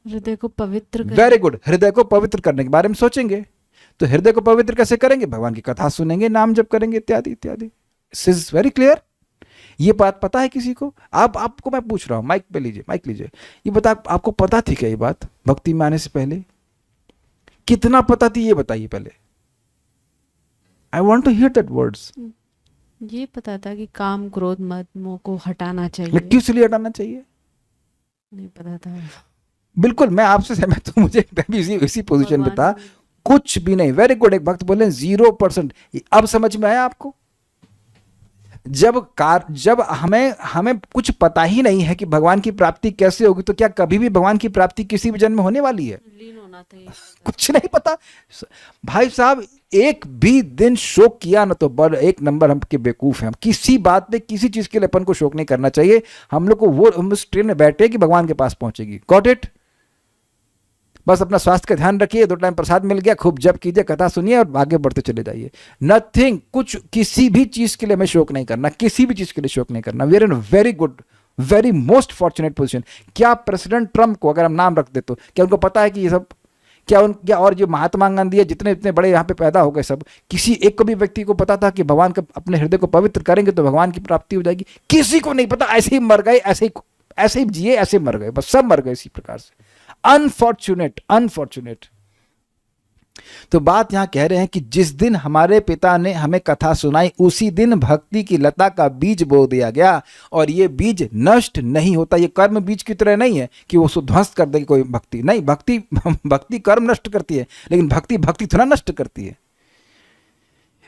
हृदय को पवित्र कर। Very good. हृदय को पवित्र करने के बारे में सोचेंगे। तो हृदय को पवित्र कैसे करेंगे? भगवान की कथा सुनेंगे, नाम जप करेंगे, इत्यादि इत्यादि। This is very clear. ये बात पता है किसी को? आपको मैं पूछ रहा हूं, माइक पे लीजिए, माइक लीजिए। ये बता, आपको पता थी क्या ये बात भक्ति में आने से पहले? कितना पता थी ये बताइए पहले। I want to hear that words. ये पता था कि काम क्रोध मद मोह को हटाना चाहिए। लेकिन किस लिए हटाना चाहिए? नहीं पता था। बिल्कुल, मैं आपसे सहमत हूं। मुझे भी इसी पोजीशन में था। कुछ भी नहीं। Very good. एक भक्त बोले 0%। अब समझ में आया आपको? जब हमें कुछ पता ही नहीं है कि भगवान की प्राप्ति कैसे होगी, तो क्या कभी भी भगवान की प्राप्ति किसी भी जन्म में होने वाली है? लीन होना चाहिए। कुछ नहीं पता। भाई साहब, एक भी दिन शोक किया ना तो बड़ एक नंबर हम के बेवकूफ हैं। हम किसी बात पे, किसी चीज के लिए अपन को शोक नहीं करना चाहिए। हम लोग को वो हम उस ट्रेन में बैठे कि भगवान के पास पहुंचेगी। Got it? बस अपना स्वास्थ्य का ध्यान रखिए, 2 टाइम प्रसाद मिल गया, खूब जप कीजिए, कथा सुनिए और आगे बढ़ते चले जाइए। नथिंग, कुछ किसी भी चीज के लिए हमें शोक नहीं करना, किसी भी चीज के लिए शोक नहीं करना। We are in very good, very most fortunate position. क्या प्रेसिडेंट ट्रम्प को अगर हम नाम रख दे तो क्या उनको पता है कि ये सब क्या और जो महात्मा गांधी है, जितने इतने बड़े यहाँ पे पैदा हो गए, सब किसी एक को भी व्यक्ति को पता था कि भगवान का अपने हृदय को पवित्र करेंगे तो भगवान की प्राप्ति हो जाएगी? किसी को नहीं पता। ऐसे ही मर गए, ऐसे ही जिए, ऐसे मर गए, बस सब मर गए इसी प्रकार से। अनफॉर्चुनेट। तो बात यहां कह रहे हैं कि जिस दिन हमारे पिता ने हमें कथा सुनाई, उसी दिन भक्ति की लता का बीज बो दिया गया। और ये बीज नष्ट नहीं होता। ये कर्म बीज की तरह नहीं है कि वो ध्वस्त कर देगी कोई भक्ति। नहीं, भक्ति कर्म नष्ट करती है, लेकिन भक्ति थोड़ा नष्ट करती है।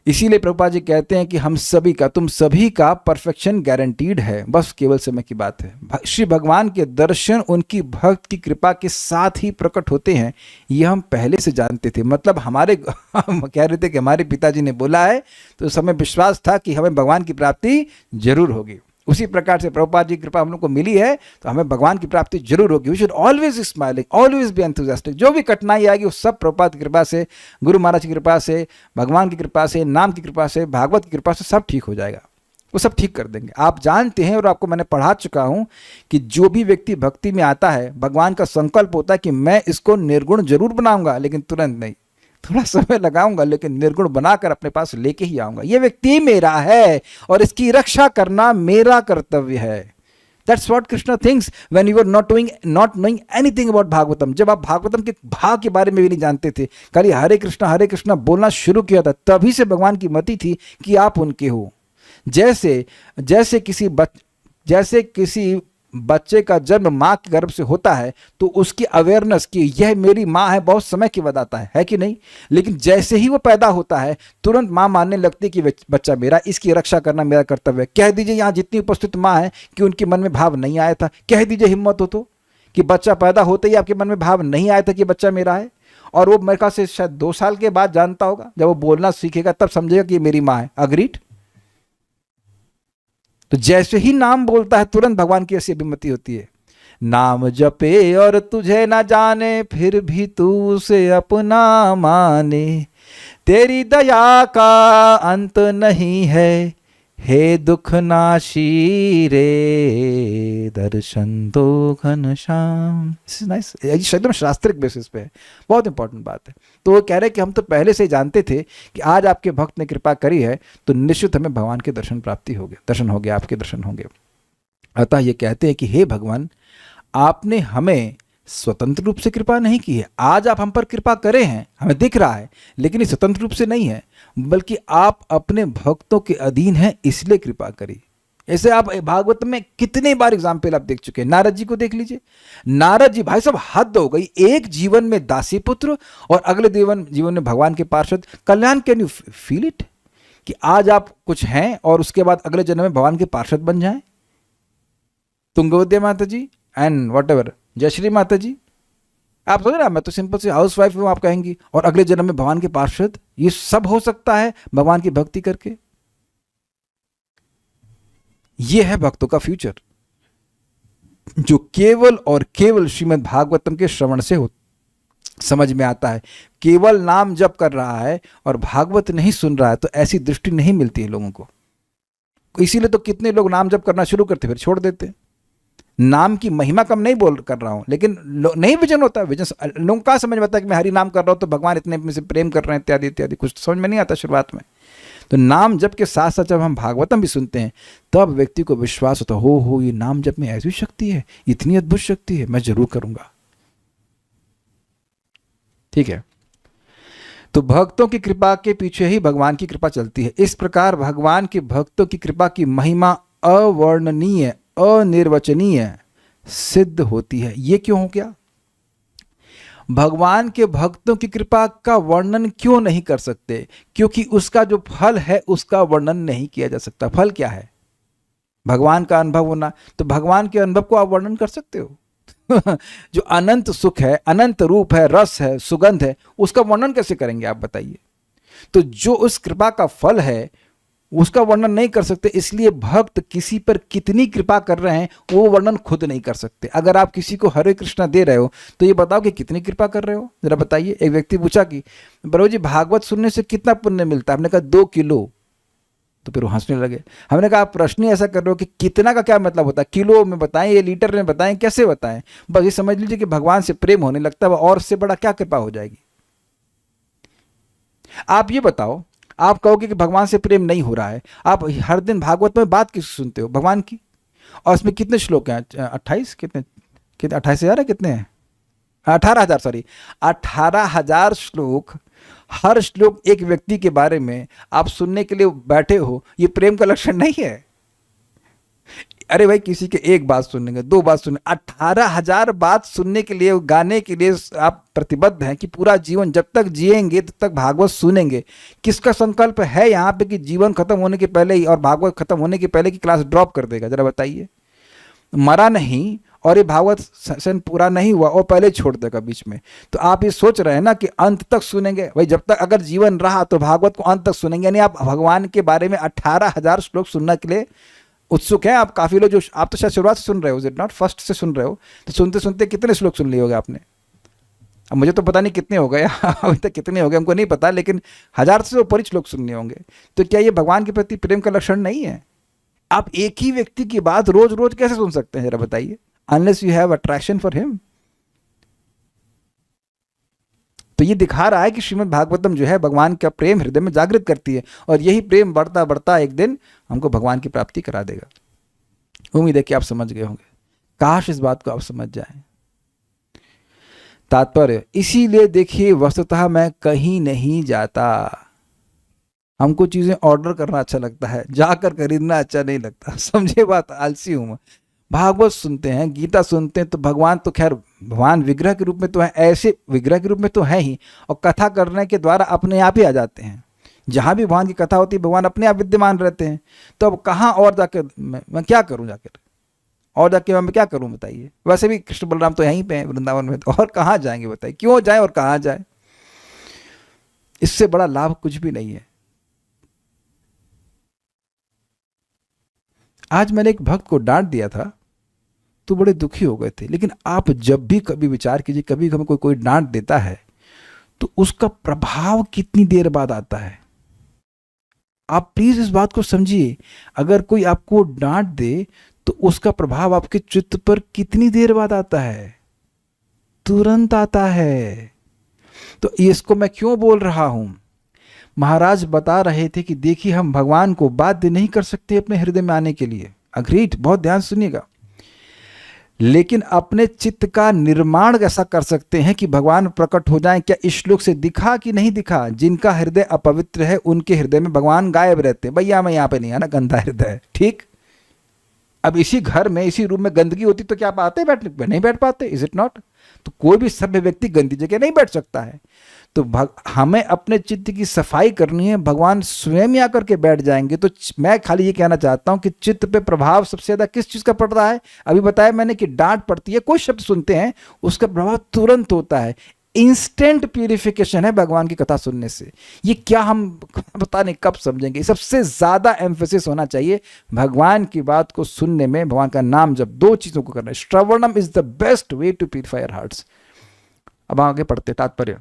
इसीलिए प्रभुपाद जी कहते हैं कि हम सभी का, तुम सभी का परफेक्शन गारंटीड है, बस केवल समय की बात है। श्री भगवान के दर्शन उनकी भक्त की कृपा के साथ ही प्रकट होते हैं। ये हम पहले से जानते थे। मतलब हमारे हम कह रहे थे कि हमारे पिताजी ने बोला है, तो समय विश्वास था कि हमें भगवान की प्राप्ति जरूर होगी। उसी प्रकार से प्रभुपाद जी की कृपा हम लोग को मिली है तो हमें भगवान की प्राप्ति जरूर होगी। We should always smiling, always be enthusiastic. जो भी कठिनाई आएगी वो सब प्रभुपाद की कृपा से, गुरु महाराज की कृपा से, भगवान की कृपा से, नाम की कृपा से, भागवत की कृपा से सब ठीक हो जाएगा। वो सब ठीक कर देंगे। आप जानते हैं और आपको मैंने पढ़ा चुका हूं कि जो भी व्यक्ति भक्ति में आता है, भगवान का संकल्प होता है कि मैं इसको निर्गुण जरूर बनाऊंगा, लेकिन तुरंत नहीं, थोड़ा समय लगाऊंगा, लेकिन निर्गुण बनाकर अपने पास लेके ही आऊंगा। ये व्यक्ति मेरा है और इसकी रक्षा करना मेरा कर्तव्य है। That's what Krishna thinks when you are not knowing anything about Bhagavatam. जब आप भागवतम के भाव के बारे में भी नहीं जानते थे, खाली हरे कृष्णा बोलना शुरू किया था, तभी से भगवान की मति थी कि आप उनके हो। जैसे किसी बच्चे का जन्म माँ के गर्भ से होता है तो उसकी अवेयरनेस कि यह मेरी माँ है बहुत समय के बाद आता है कि नहीं? लेकिन जैसे ही वो पैदा होता है तुरंत माँ मानने लगती कि बच्चा मेरा, इसकी रक्षा करना मेरा कर्तव्य है। कह दीजिए यहाँ जितनी उपस्थित माँ है कि उनके मन में भाव नहीं आया था, कह दीजिए हिम्मत हो तो, कि बच्चा पैदा होते ही आपके मन में भाव नहीं आया था कि बच्चा मेरा है। और वो मेरे ख्याल से शायद 2 साल के बाद जानता होगा, जब वो बोलना सीखेगा तब समझेगा कि ये मेरी माँ है। अग्रीड? तो जैसे ही नाम बोलता है तुरंत भगवान की ऐसी अभिमति होती है। नाम जपे और तुझे ना जाने, फिर भी तू उसे अपना माने, तेरी दया का अंत नहीं है, हे दुख नाशी रे, दर्शन दो घनश्याम। नाइस, एकदम शास्त्रिक बेसिस पे है, बहुत इंपॉर्टेंट बात है। तो वो कह रहे कि हम तो पहले से ही जानते थे कि आज आपके भक्त ने कृपा करी है तो निश्चित हमें भगवान के दर्शन प्राप्ति होंगे, दर्शन होंगे, आपके दर्शन होंगे। अतः ये कहते हैं कि हे भगवान, आपने हमें स्वतंत्र रूप से कृपा नहीं की है। आज आप हम पर कृपा करे हैं, हमें दिख रहा है, लेकिन ये स्वतंत्र रूप से नहीं है, बल्कि आप अपने भक्तों के अधीन हैं इसलिए कृपा करी। ऐसे आप भागवत में कितने बार एग्जाम्पल आप देख चुके हैं। नारद जी को देख लीजिए। नारद जी भाई साहब हद हो गई, एक जीवन में दासी पुत्र और अगले जीवन में भगवान के पार्षद। कल्याण, कैन यू फील इट कि आज आप कुछ हैं और उसके बाद अगले जन्म में भगवान के पार्षद बन जाएं। तुंगवद्या माता जी एंड वॉट एवर, जयश्री माता जी, आप सोच रहे मैं तो सिंपल से हाउस वाइफ हूं, आप कहेंगी, और अगले जन्म में भगवान के पार्षद। ये सब हो सकता है भगवान की भक्ति करके। ये है भक्तों का फ्यूचर, जो केवल और केवल श्रीमद् भागवतम के श्रवण से समझ में आता है। केवल नाम जप कर रहा है और भागवत नहीं सुन रहा है तो ऐसी दृष्टि नहीं मिलती है लोगों को। इसीलिए तो कितने लोग नाम जप करना शुरू करते फिर छोड़ देते। नाम की महिमा कम नहीं बोल कर रहा हूं, लेकिन नहीं विजन होता। विजन लोगों का समझ में आता है कि मैं हरि नाम कर रहा हूं तो भगवान इतने में से प्रेम कर रहे हैं इत्यादि इत्यादि, कुछ समझ में नहीं आता शुरुआत में। तो नाम जप के साथ साथ जब हम भागवतम भी सुनते हैं तब व्यक्ति को विश्वास होता हो ये नाम जप में ऐसी शक्ति है, इतनी अद्भुत शक्ति है, मैं जरूर करूंगा। ठीक है, तो भक्तों की कृपा के पीछे ही भगवान की कृपा चलती है। इस प्रकार भगवान के भक्तों की कृपा की महिमा अवर्णनीय, अनिर्वचनीय सिद्ध होती है। ये क्यों हो गया? भगवान के भक्तों की कृपा का वर्णन क्यों नहीं कर सकते? क्योंकि उसका जो फल है उसका वर्णन नहीं किया जा सकता। फल क्या है? भगवान का अनुभव होना। तो भगवान के अनुभव को आप वर्णन कर सकते हो? जो अनंत सुख है, अनंत रूप है, रस है, सुगंध है, उसका वर्णन कैसे करेंगे आप बताइए? तो जो उस कृपा का फल है उसका वर्णन नहीं कर सकते, इसलिए भक्त किसी पर कितनी कृपा कर रहे हैं वो वर्णन खुद नहीं कर सकते। अगर आप किसी को हरे कृष्णा दे रहे हो तो ये बताओ कि कितनी कृपा कर रहे हो, जरा बताइए। एक व्यक्ति पूछा कि प्रभु जी भागवत सुनने से कितना पुण्य मिलता है? हमने कहा 2 किलो। तो फिर वो हंसने लगे। हमने कहा आप प्रश्न ही ऐसा कर रहे हो कि कितना का क्या मतलब होता है? किलो में बताएं या लीटर में बताएं, कैसे बताएं? बस ये समझ लीजिए कि भगवान से प्रेम होने लगता है, और से बड़ा क्या कृपा हो जाएगी? आप ये बताओ, आप कहोगे कि भगवान से प्रेम नहीं हो रहा है, आप हर दिन भागवत में बात किस सुनते हो? भगवान की। और इसमें कितने श्लोक हैं? 28 कितने 28,000 है? कितने हैं? 18,000, सॉरी 18,000 श्लोक। हर श्लोक एक व्यक्ति के बारे में आप सुनने के लिए बैठे हो, ये प्रेम का लक्षण नहीं है। अरे भाई किसी के एक बात सुनेंगे, 2 बात सुने, 18,000 बात सुनने के लिए, गाने के लिए आप प्रतिबद्ध हैं कि पूरा जीवन जब तक जिएंगे तब तक भागवत सुनेंगे। किसका संकल्प है यहाँ पे कि जीवन खत्म होने के पहले ही और भागवत खत्म होने के पहले की क्लास ड्रॉप कर देगा? जरा बताइए। मरा नहीं और ये भागवत सेशन पूरा नहीं हुआ और पहले छोड़ देगा बीच में। तो आप ये सोच रहे हैं ना कि अंत तक सुनेंगे। भाई जब तक अगर जीवन रहा तो भागवत को अंत तक सुनेंगे, यानी आप भगवान के बारे में 18,000 श्लोक सुनने के लिए उत्सुक हैं आप? काफ़ी लोग जो आप तो शायद शुरुआत से सुन रहे हो, इज इट नॉट, फर्स्ट से सुन रहे हो, तो सुनते सुनते कितने श्लोक सुन लिए होगे आपने? अब मुझे तो पता नहीं कितने हो गए अभी तक कितने हो गए हमको नहीं पता, लेकिन 1000 से ऊपर ही श्लोक सुनने होंगे। तो क्या ये भगवान के प्रति प्रेम का लक्षण नहीं है? आप एक ही व्यक्ति की बात रोज रोज कैसे सुन सकते हैं, जरा बताइए, unless you have attraction for him. तो ये दिखा रहा है कि श्रीमद् भागवतम जो है भगवान का प्रेम हृदय में जागृत करती है, और यही प्रेम बढ़ता बढ़ता एक दिन हमको भगवान की प्राप्ति करा देगा। उम्मीद है कि आप समझ गए होंगे, काश इस बात को आप समझ जाएं। तात्पर्य, इसीलिए देखिए वस्तुतः मैं कहीं नहीं जाता। हमको चीजें ऑर्डर करना अच्छा लगता है, जाकर खरीदना अच्छा नहीं लगता। समझे बात, आलसी हूं मैं। भागवत सुनते हैं, गीता सुनते हैं, तो भगवान तो खैर भगवान विग्रह के रूप में तो है, ऐसे विग्रह के रूप में तो है ही, और कथा करने के द्वारा अपने आप ही आ जाते हैं। जहाँ भी भगवान की कथा होती है भगवान अपने आप विद्यमान रहते हैं। तो अब कहाँ और जाकर मैं क्या करूँ, जाकर और जाके मैं क्या करूँ बताइए? वैसे भी कृष्ण बलराम तो यहीं पे हैं वृंदावन में, तो और कहाँ जाएंगे बताइए? क्यों जाए और कहाँ जाए? इससे बड़ा लाभ कुछ भी नहीं है। आज मैंने एक भक्त को डांट दिया था तो बड़े दुखी हो गए थे, लेकिन आप जब भी कभी विचार कीजिए, कभी हमें कोई डांट देता है तो उसका प्रभाव कितनी देर बाद आता है। आप प्लीज इस बात को समझिए, अगर कोई आपको डांट दे तो उसका प्रभाव आपके चित्त पर कितनी देर बाद आता है? तुरंत आता है। तो इसको मैं क्यों बोल रहा हूं? महाराज बता रहे थे कि देखिए हम भगवान को बाध्य नहीं कर सकते अपने हृदय में आने के लिए, अग्रीड, बहुत ध्यान सुनिएगा, लेकिन अपने चित्त का निर्माण ऐसा कर सकते हैं कि भगवान प्रकट हो जाएं। क्या इस श्लोक से दिखा कि नहीं दिखा? जिनका हृदय अपवित्र है उनके हृदय में भगवान गायब रहते हैं। भैया मैं यहाँ पे नहीं आना, गंदा हृदय है, ठीक। अब इसी घर में, इसी रूम में गंदगी होती तो क्या आप आते बैठने पे? नहीं बैठ पाते, इज इट नॉट? तो कोई भी सभ्य व्यक्ति गंदी जगह नहीं बैठ सकता है। तो हमें अपने चित्त की सफाई करनी है, भगवान स्वयं ही आकर के बैठ जाएंगे। तो मैं खाली ये कहना चाहता हूं कि चित्त पे प्रभाव सबसे ज्यादा किस चीज का पड़ रहा है? अभी बताया मैंने कि डांट पड़ती है, कोई शब्द सुनते हैं उसका प्रभाव तुरंत होता है। इंस्टेंट प्यूरिफिकेशन है भगवान की कथा सुनने से। ये क्या हम पता नहीं कब समझेंगे। सबसे ज्यादा एम्फेसिस होना चाहिए भगवान की बात को सुनने में, भगवान का नाम जब, दो चीजों को करना है। Shravanam is the best way to purify our hearts. अब आगे पढ़ते, तात्पर्य,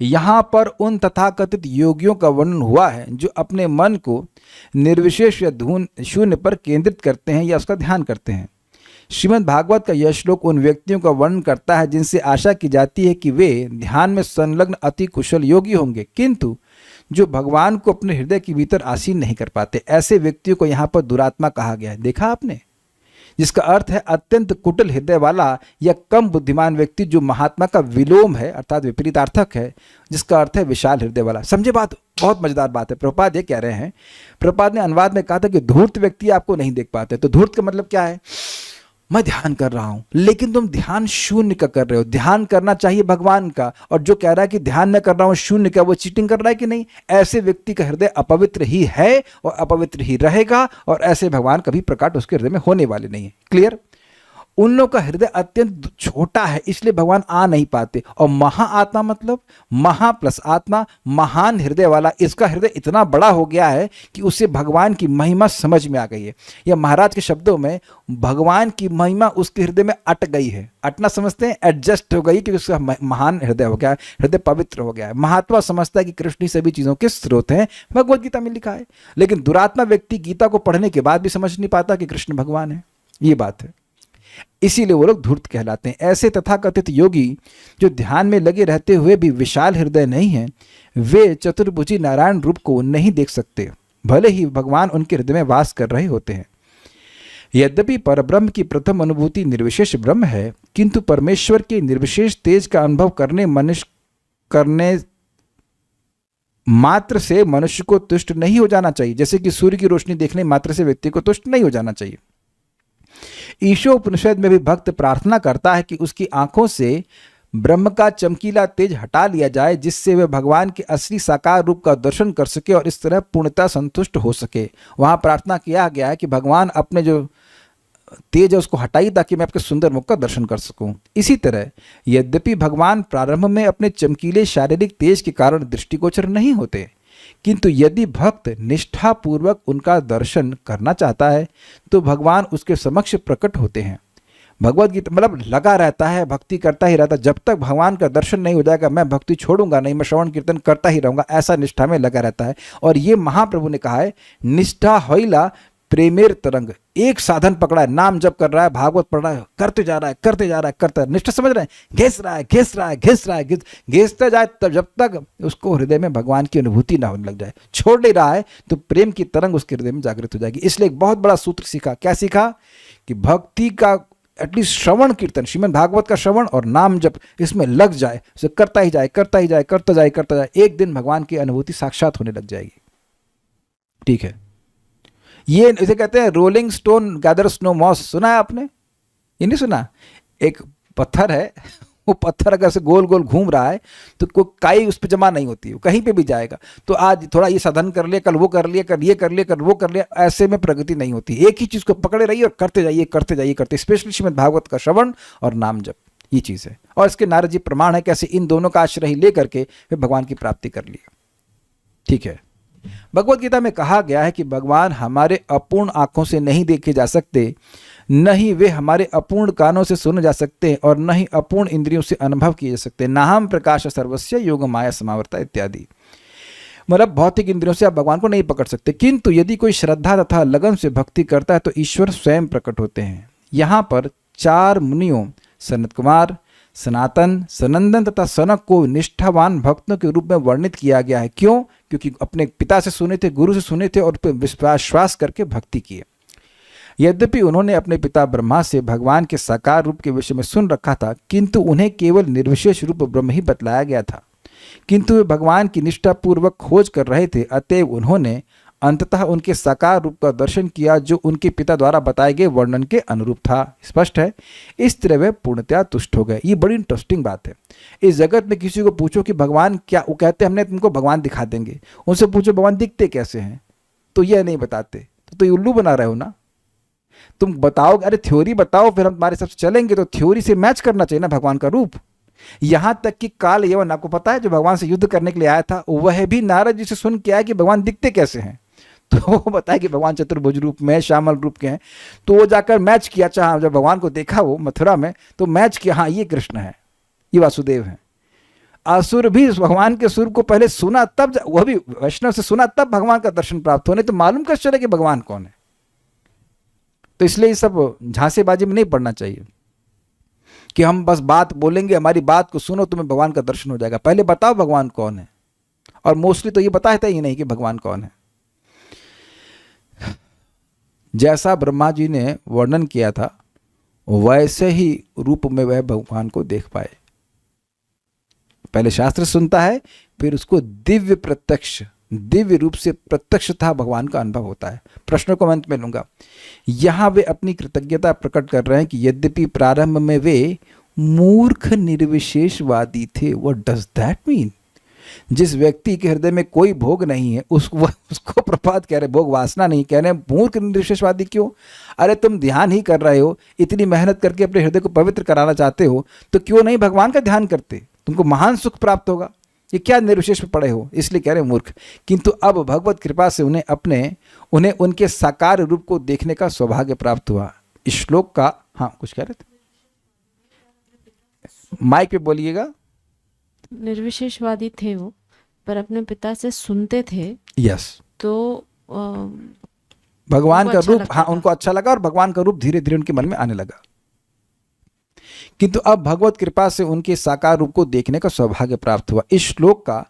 यहां पर उन तथाकथित योगियों का वर्णन हुआ है जो अपने मन को निर्विशेष या धून शून्य पर केंद्रित करते हैं या उसका ध्यान करते हैं। श्रीमद् भागवत का यह श्लोक उन व्यक्तियों का वर्णन करता है जिनसे आशा की जाती है कि वे ध्यान में संलग्न अति कुशल योगी होंगे, किंतु जो भगवान को अपने हृदय के भीतर आसीन नहीं कर पाते। ऐसे व्यक्तियों को यहाँ पर दुरात्मा कहा गया है। देखा आपने, जिसका अर्थ है अत्यंत कुटिल हृदय वाला या कम बुद्धिमान व्यक्ति, जो महात्मा का विलोम है अर्थात विपरीतार्थक है, जिसका अर्थ है विशाल हृदय वाला। समझे बात? बहुत मजेदार बात है। प्रभुपाद ये कह रहे हैं, प्रभुपाद ने अनुवाद में कहा था कि धूर्त व्यक्ति आपको नहीं देख पाते। तो धूर्त का मतलब क्या है? मैं ध्यान कर रहा हूं लेकिन तुम ध्यान शून्य का कर रहे हो। ध्यान करना चाहिए भगवान का, और जो कह रहा है कि ध्यान में कर रहा हूं शून्य का, वो चीटिंग कर रहा है कि नहीं? ऐसे व्यक्ति का हृदय अपवित्र ही है और अपवित्र ही रहेगा, और ऐसे भगवान कभी प्रकट उसके हृदय में होने वाले नहीं है। क्लियर? उन लोगों का हृदय अत्यंत छोटा है, इसलिए भगवान आ नहीं पाते। और महाआत्मा मतलब महा प्लस आत्मा, महान हृदय वाला, इसका हृदय इतना बड़ा हो गया है कि उसे भगवान की महिमा समझ में आ गई है। या महाराज के शब्दों में, भगवान की महिमा उसके हृदय में अट गई है। अटना समझते हैं, एडजस्ट हो गई, क्योंकि उसका महान हृदय हो गया है, हृदय पवित्र हो गया है। महात्मा समझता है कि कृष्ण ही सभी चीजों के स्रोत हैं, भगवद गीता में लिखा है। लेकिन दुरात्मा व्यक्ति गीता को पढ़ने के बाद भी समझ नहीं पाता कि कृष्ण भगवान है। ये बात है, इसीलिए वो लोग धूर्त कहलाते हैं। ऐसे तथाकथित योगी जो ध्यान में लगे रहते हुए भी विशाल हृदय नहीं हैं, वे चतुर्भुजी नारायण रूप को नहीं देख सकते, भले ही भगवान उनके हृदय में वास कर रहे होते हैं। यद्यपि परब्रह्म की प्रथम अनुभूति निर्विशेष ब्रह्म है, किंतु परमेश्वर के निर्विशेष तेज का अनुभव करने मात्र से मनुष्य को तुष्ट नहीं हो जाना चाहिए। जैसे कि सूर्य की रोशनी देखने मात्र से व्यक्ति को तुष्ट नहीं हो जाना चाहिए। ईशोपनिषद में भी भक्त प्रार्थना करता है कि उसकी आंखों से ब्रह्म का चमकीला तेज हटा लिया जाए, जिससे वह भगवान के असली साकार रूप का दर्शन कर सके और इस तरह पूर्णतः संतुष्ट हो सके। वहां प्रार्थना किया गया है कि भगवान अपने जो तेज है उसको हटाइए ताकि मैं आपके सुंदर मुख का दर्शन कर सकूं। इसी तरह यद्यपि भगवान प्रारंभ में अपने चमकीले शारीरिक तेज के कारण दृष्टिगोचर नहीं होते, किंतु यदि भक्त निष्ठापूर्वक उनका दर्शन करना चाहता है तो भगवान उसके समक्ष प्रकट होते हैं। भगवत गीता मतलब लगा रहता है, भक्ति करता ही रहता है। जब तक भगवान का दर्शन नहीं हो जाएगा मैं भक्ति छोड़ूंगा नहीं, मैं श्रवण कीर्तन करता ही रहूंगा, ऐसा निष्ठा में लगा रहता है। और ये महाप्रभु ने कहा है, निष्ठा होइला प्रेमेर तरंग। एक साधन पकड़ा है, नाम जप कर रहा है, भागवत पढ़ रहा है, करते जा रहा है, करते जा रहा है, करता है। निष्ठा समझ रहे हैं, घिस रहा है, घिस रहा है, घिस रहा है, घिसते जाए तब जब तक उसको हृदय में भगवान की अनुभूति ना होने लग जाए। छोड़ नहीं रहा है तो प्रेम की तरंग उसके हृदय में जागृत हो जाएगी। इसलिए एक बहुत बड़ा सूत्र सीखा। क्या सीखा? कि भक्ति का एटलीस्ट श्रवण कीर्तन, श्रीमद् भागवत का श्रवण और नाम जप, इसमें लग जाए, उसे करता ही जाए, करता ही जाए, करता जाए, करता जाए। एक दिन भगवान की अनुभूति साक्षात होने लग जाएगी। ठीक है, ये इसे कहते हैं rolling stone gather snow moss. सुना है आपने? ये नहीं सुना? एक पत्थर है, वो पत्थर अगर से गोल गोल घूम रहा है तो कोई काई उस पर जमा नहीं होती, वो कहीं पे भी जाएगा। तो आज थोड़ा ये साधन कर लिया, कल वो कर लिया, कल ये कर लिया, कल वो कर लिया, ऐसे में प्रगति नहीं होती। एक ही चीज को पकड़े रहिए और करते जाइए, करते जाइए, करते। स्पेशली श्रीमद् भागवत का श्रवण और नाम जप, ये चीज है। और इसके नारद जी प्रमाण है कैसे इन दोनों का आश्रय लेकर के वे भगवान की प्राप्ति कर लिया। ठीक है, भगवत गीता में कहा गया है कि भगवान हमारे अपूर्ण आंखों से नहीं देखे जा सकते, न ही वे हमारे अपूर्ण कानों से सुने जा सकते हैं, और न ही अपूर्ण इंद्रियों से अनुभव किए जा सकते। नाहम प्रकाश सर्वस्य योग माया समावर्ता इत्यादि। मतलब भौतिक इंद्रियों से आप भगवान को नहीं पकड़ सकते, किंतु यदि कोई श्रद्धा तथा लगन से भक्ति करता है तो ईश्वर स्वयं प्रकट होते हैं। यहाँ पर 4 मुनियों सनत कुमार, सनातन, सनंदन तथा सनक को निष्ठावान भक्तों के रूप में वर्णित किया गया है। क्यों? क्योंकि अपने पिता से सुने थे, गुरु से सुने थे, और उस पर विश्वास करके भक्ति किए। यद्यपि उन्होंने अपने पिता ब्रह्मा से भगवान के साकार रूप के विषय में सुन रखा था, किंतु उन्हें केवल निर्विशेष रूप ब्रह्म ही बतलाया गया था। किंतु वे भगवान की निष्ठापूर्वक खोज कर रहे थे, अतएव उन्होंने अंततः उनके साकार रूप का दर्शन किया, जो उनके पिता द्वारा बताए गए वर्णन के अनुरूप था। स्पष्ट है? इस तरह वे पूर्णतया तुष्ट हो गए। ये बड़ी इंटरेस्टिंग बात है। इस जगत में किसी को पूछो कि भगवान क्या, वो कहते हैं हमने तुमको भगवान दिखा देंगे। उनसे पूछो भगवान दिखते कैसे हैं, तो यह नहीं बताते। तो ये उल्लू बना रहे हो ना। तुम बताओ, अरे थ्योरी बताओ, फिर हम तुम्हारे सबसे चलेंगे। तो थ्योरी से मैच करना चाहिए ना भगवान का रूप। यहां तक कि काल यवन, आपको पता है, जो भगवान से युद्ध करने के लिए आया था, वह भी नारद जी से सुन के आया कि भगवान दिखते कैसे हैं। तो वो बताया कि भगवान चतुर्भुज रूप में, श्यामल रूप के हैं। तो वो जाकर मैच किया, चाह जब भगवान को देखा वो मथुरा में, तो मैच किया, हाँ ये कृष्ण है, ये वासुदेव हैं। असुर भी भगवान के स्वरूप को पहले सुना, तब वह भी वैष्णव से सुना, तब भगवान का दर्शन प्राप्त होने। तो मालूम कैसे चले कि भगवान कौन है। तो इसलिए ये सब झांसेबाजी में नहीं पड़ना चाहिए कि हम बस बात बोलेंगे, हमारी बात को सुनो, तुम्हें भगवान का दर्शन हो जाएगा। पहले बताओ भगवान कौन है। और मोस्टली तो ये बताता ही नहीं कि भगवान कौन है। जैसा ब्रह्मा जी ने वर्णन किया था, वैसे ही रूप में वह भगवान को देख पाए। पहले शास्त्र सुनता है, फिर उसको दिव्य प्रत्यक्ष, दिव्य रूप से प्रत्यक्षतः भगवान का अनुभव होता है। प्रश्नों को अंत में लूंगा। यहां वे अपनी कृतज्ञता प्रकट कर रहे हैं कि यद्यपि प्रारंभ में वे मूर्ख निर्विशेषवादी थे। What does that mean? जिस व्यक्ति के हृदय में कोई भोग नहीं है, उसको प्रपात कह रहे, भोग वासना नहीं, कह रहे मूर्ख निर्विशेषवादी। क्यों? अरे तुम ध्यान ही कर रहे हो, इतनी मेहनत करके अपने हृदय को पवित्र कराना चाहते हो, तो क्यों नहीं भगवान का ध्यान करते? तुमको महान सुख प्राप्त होगा। ये क्या निर्विशेष में पड़े हो, इसलिए कह रहे मूर्ख। किंतु अब भगवत कृपा से उन्हें उनके साकार रूप को देखने का सौभाग्य प्राप्त हुआ। इस श्लोक का, हाँ कुछ कह रहे थे, माइक पे बोलिएगा। निर्विशेषवादी थे वो, पर अपने पिता से सुनते थे। यस। तो भगवान का अच्छा रूप, लगता हाँ था। उनको अच्छा लगा, और भगवान का रूप धीरे धीरे उनके मन में आने लगा। किंतु अब भगवत कृपा से उनके साकार रूप को देखने का सौभाग्य प्राप्त हुआ। इस श्लोक का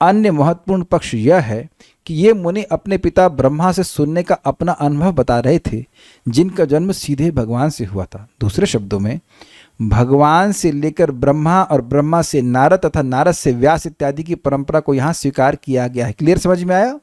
अन्य महत्वपूर्ण पक्ष यह है कि ये मुनि अपने पिता ब्रह्मा से सुनने का अपना अनुभव बता रहे थे, जिनका जन्म सीधे भगवान से हुआ था। दूसरे शब्दों में, भगवान से लेकर ब्रह्मा और ब्रह्मा से नारद तथा नारद से व्यास इत्यादि की परंपरा को यहाँ स्वीकार किया गया है। क्लियर समझ में आया?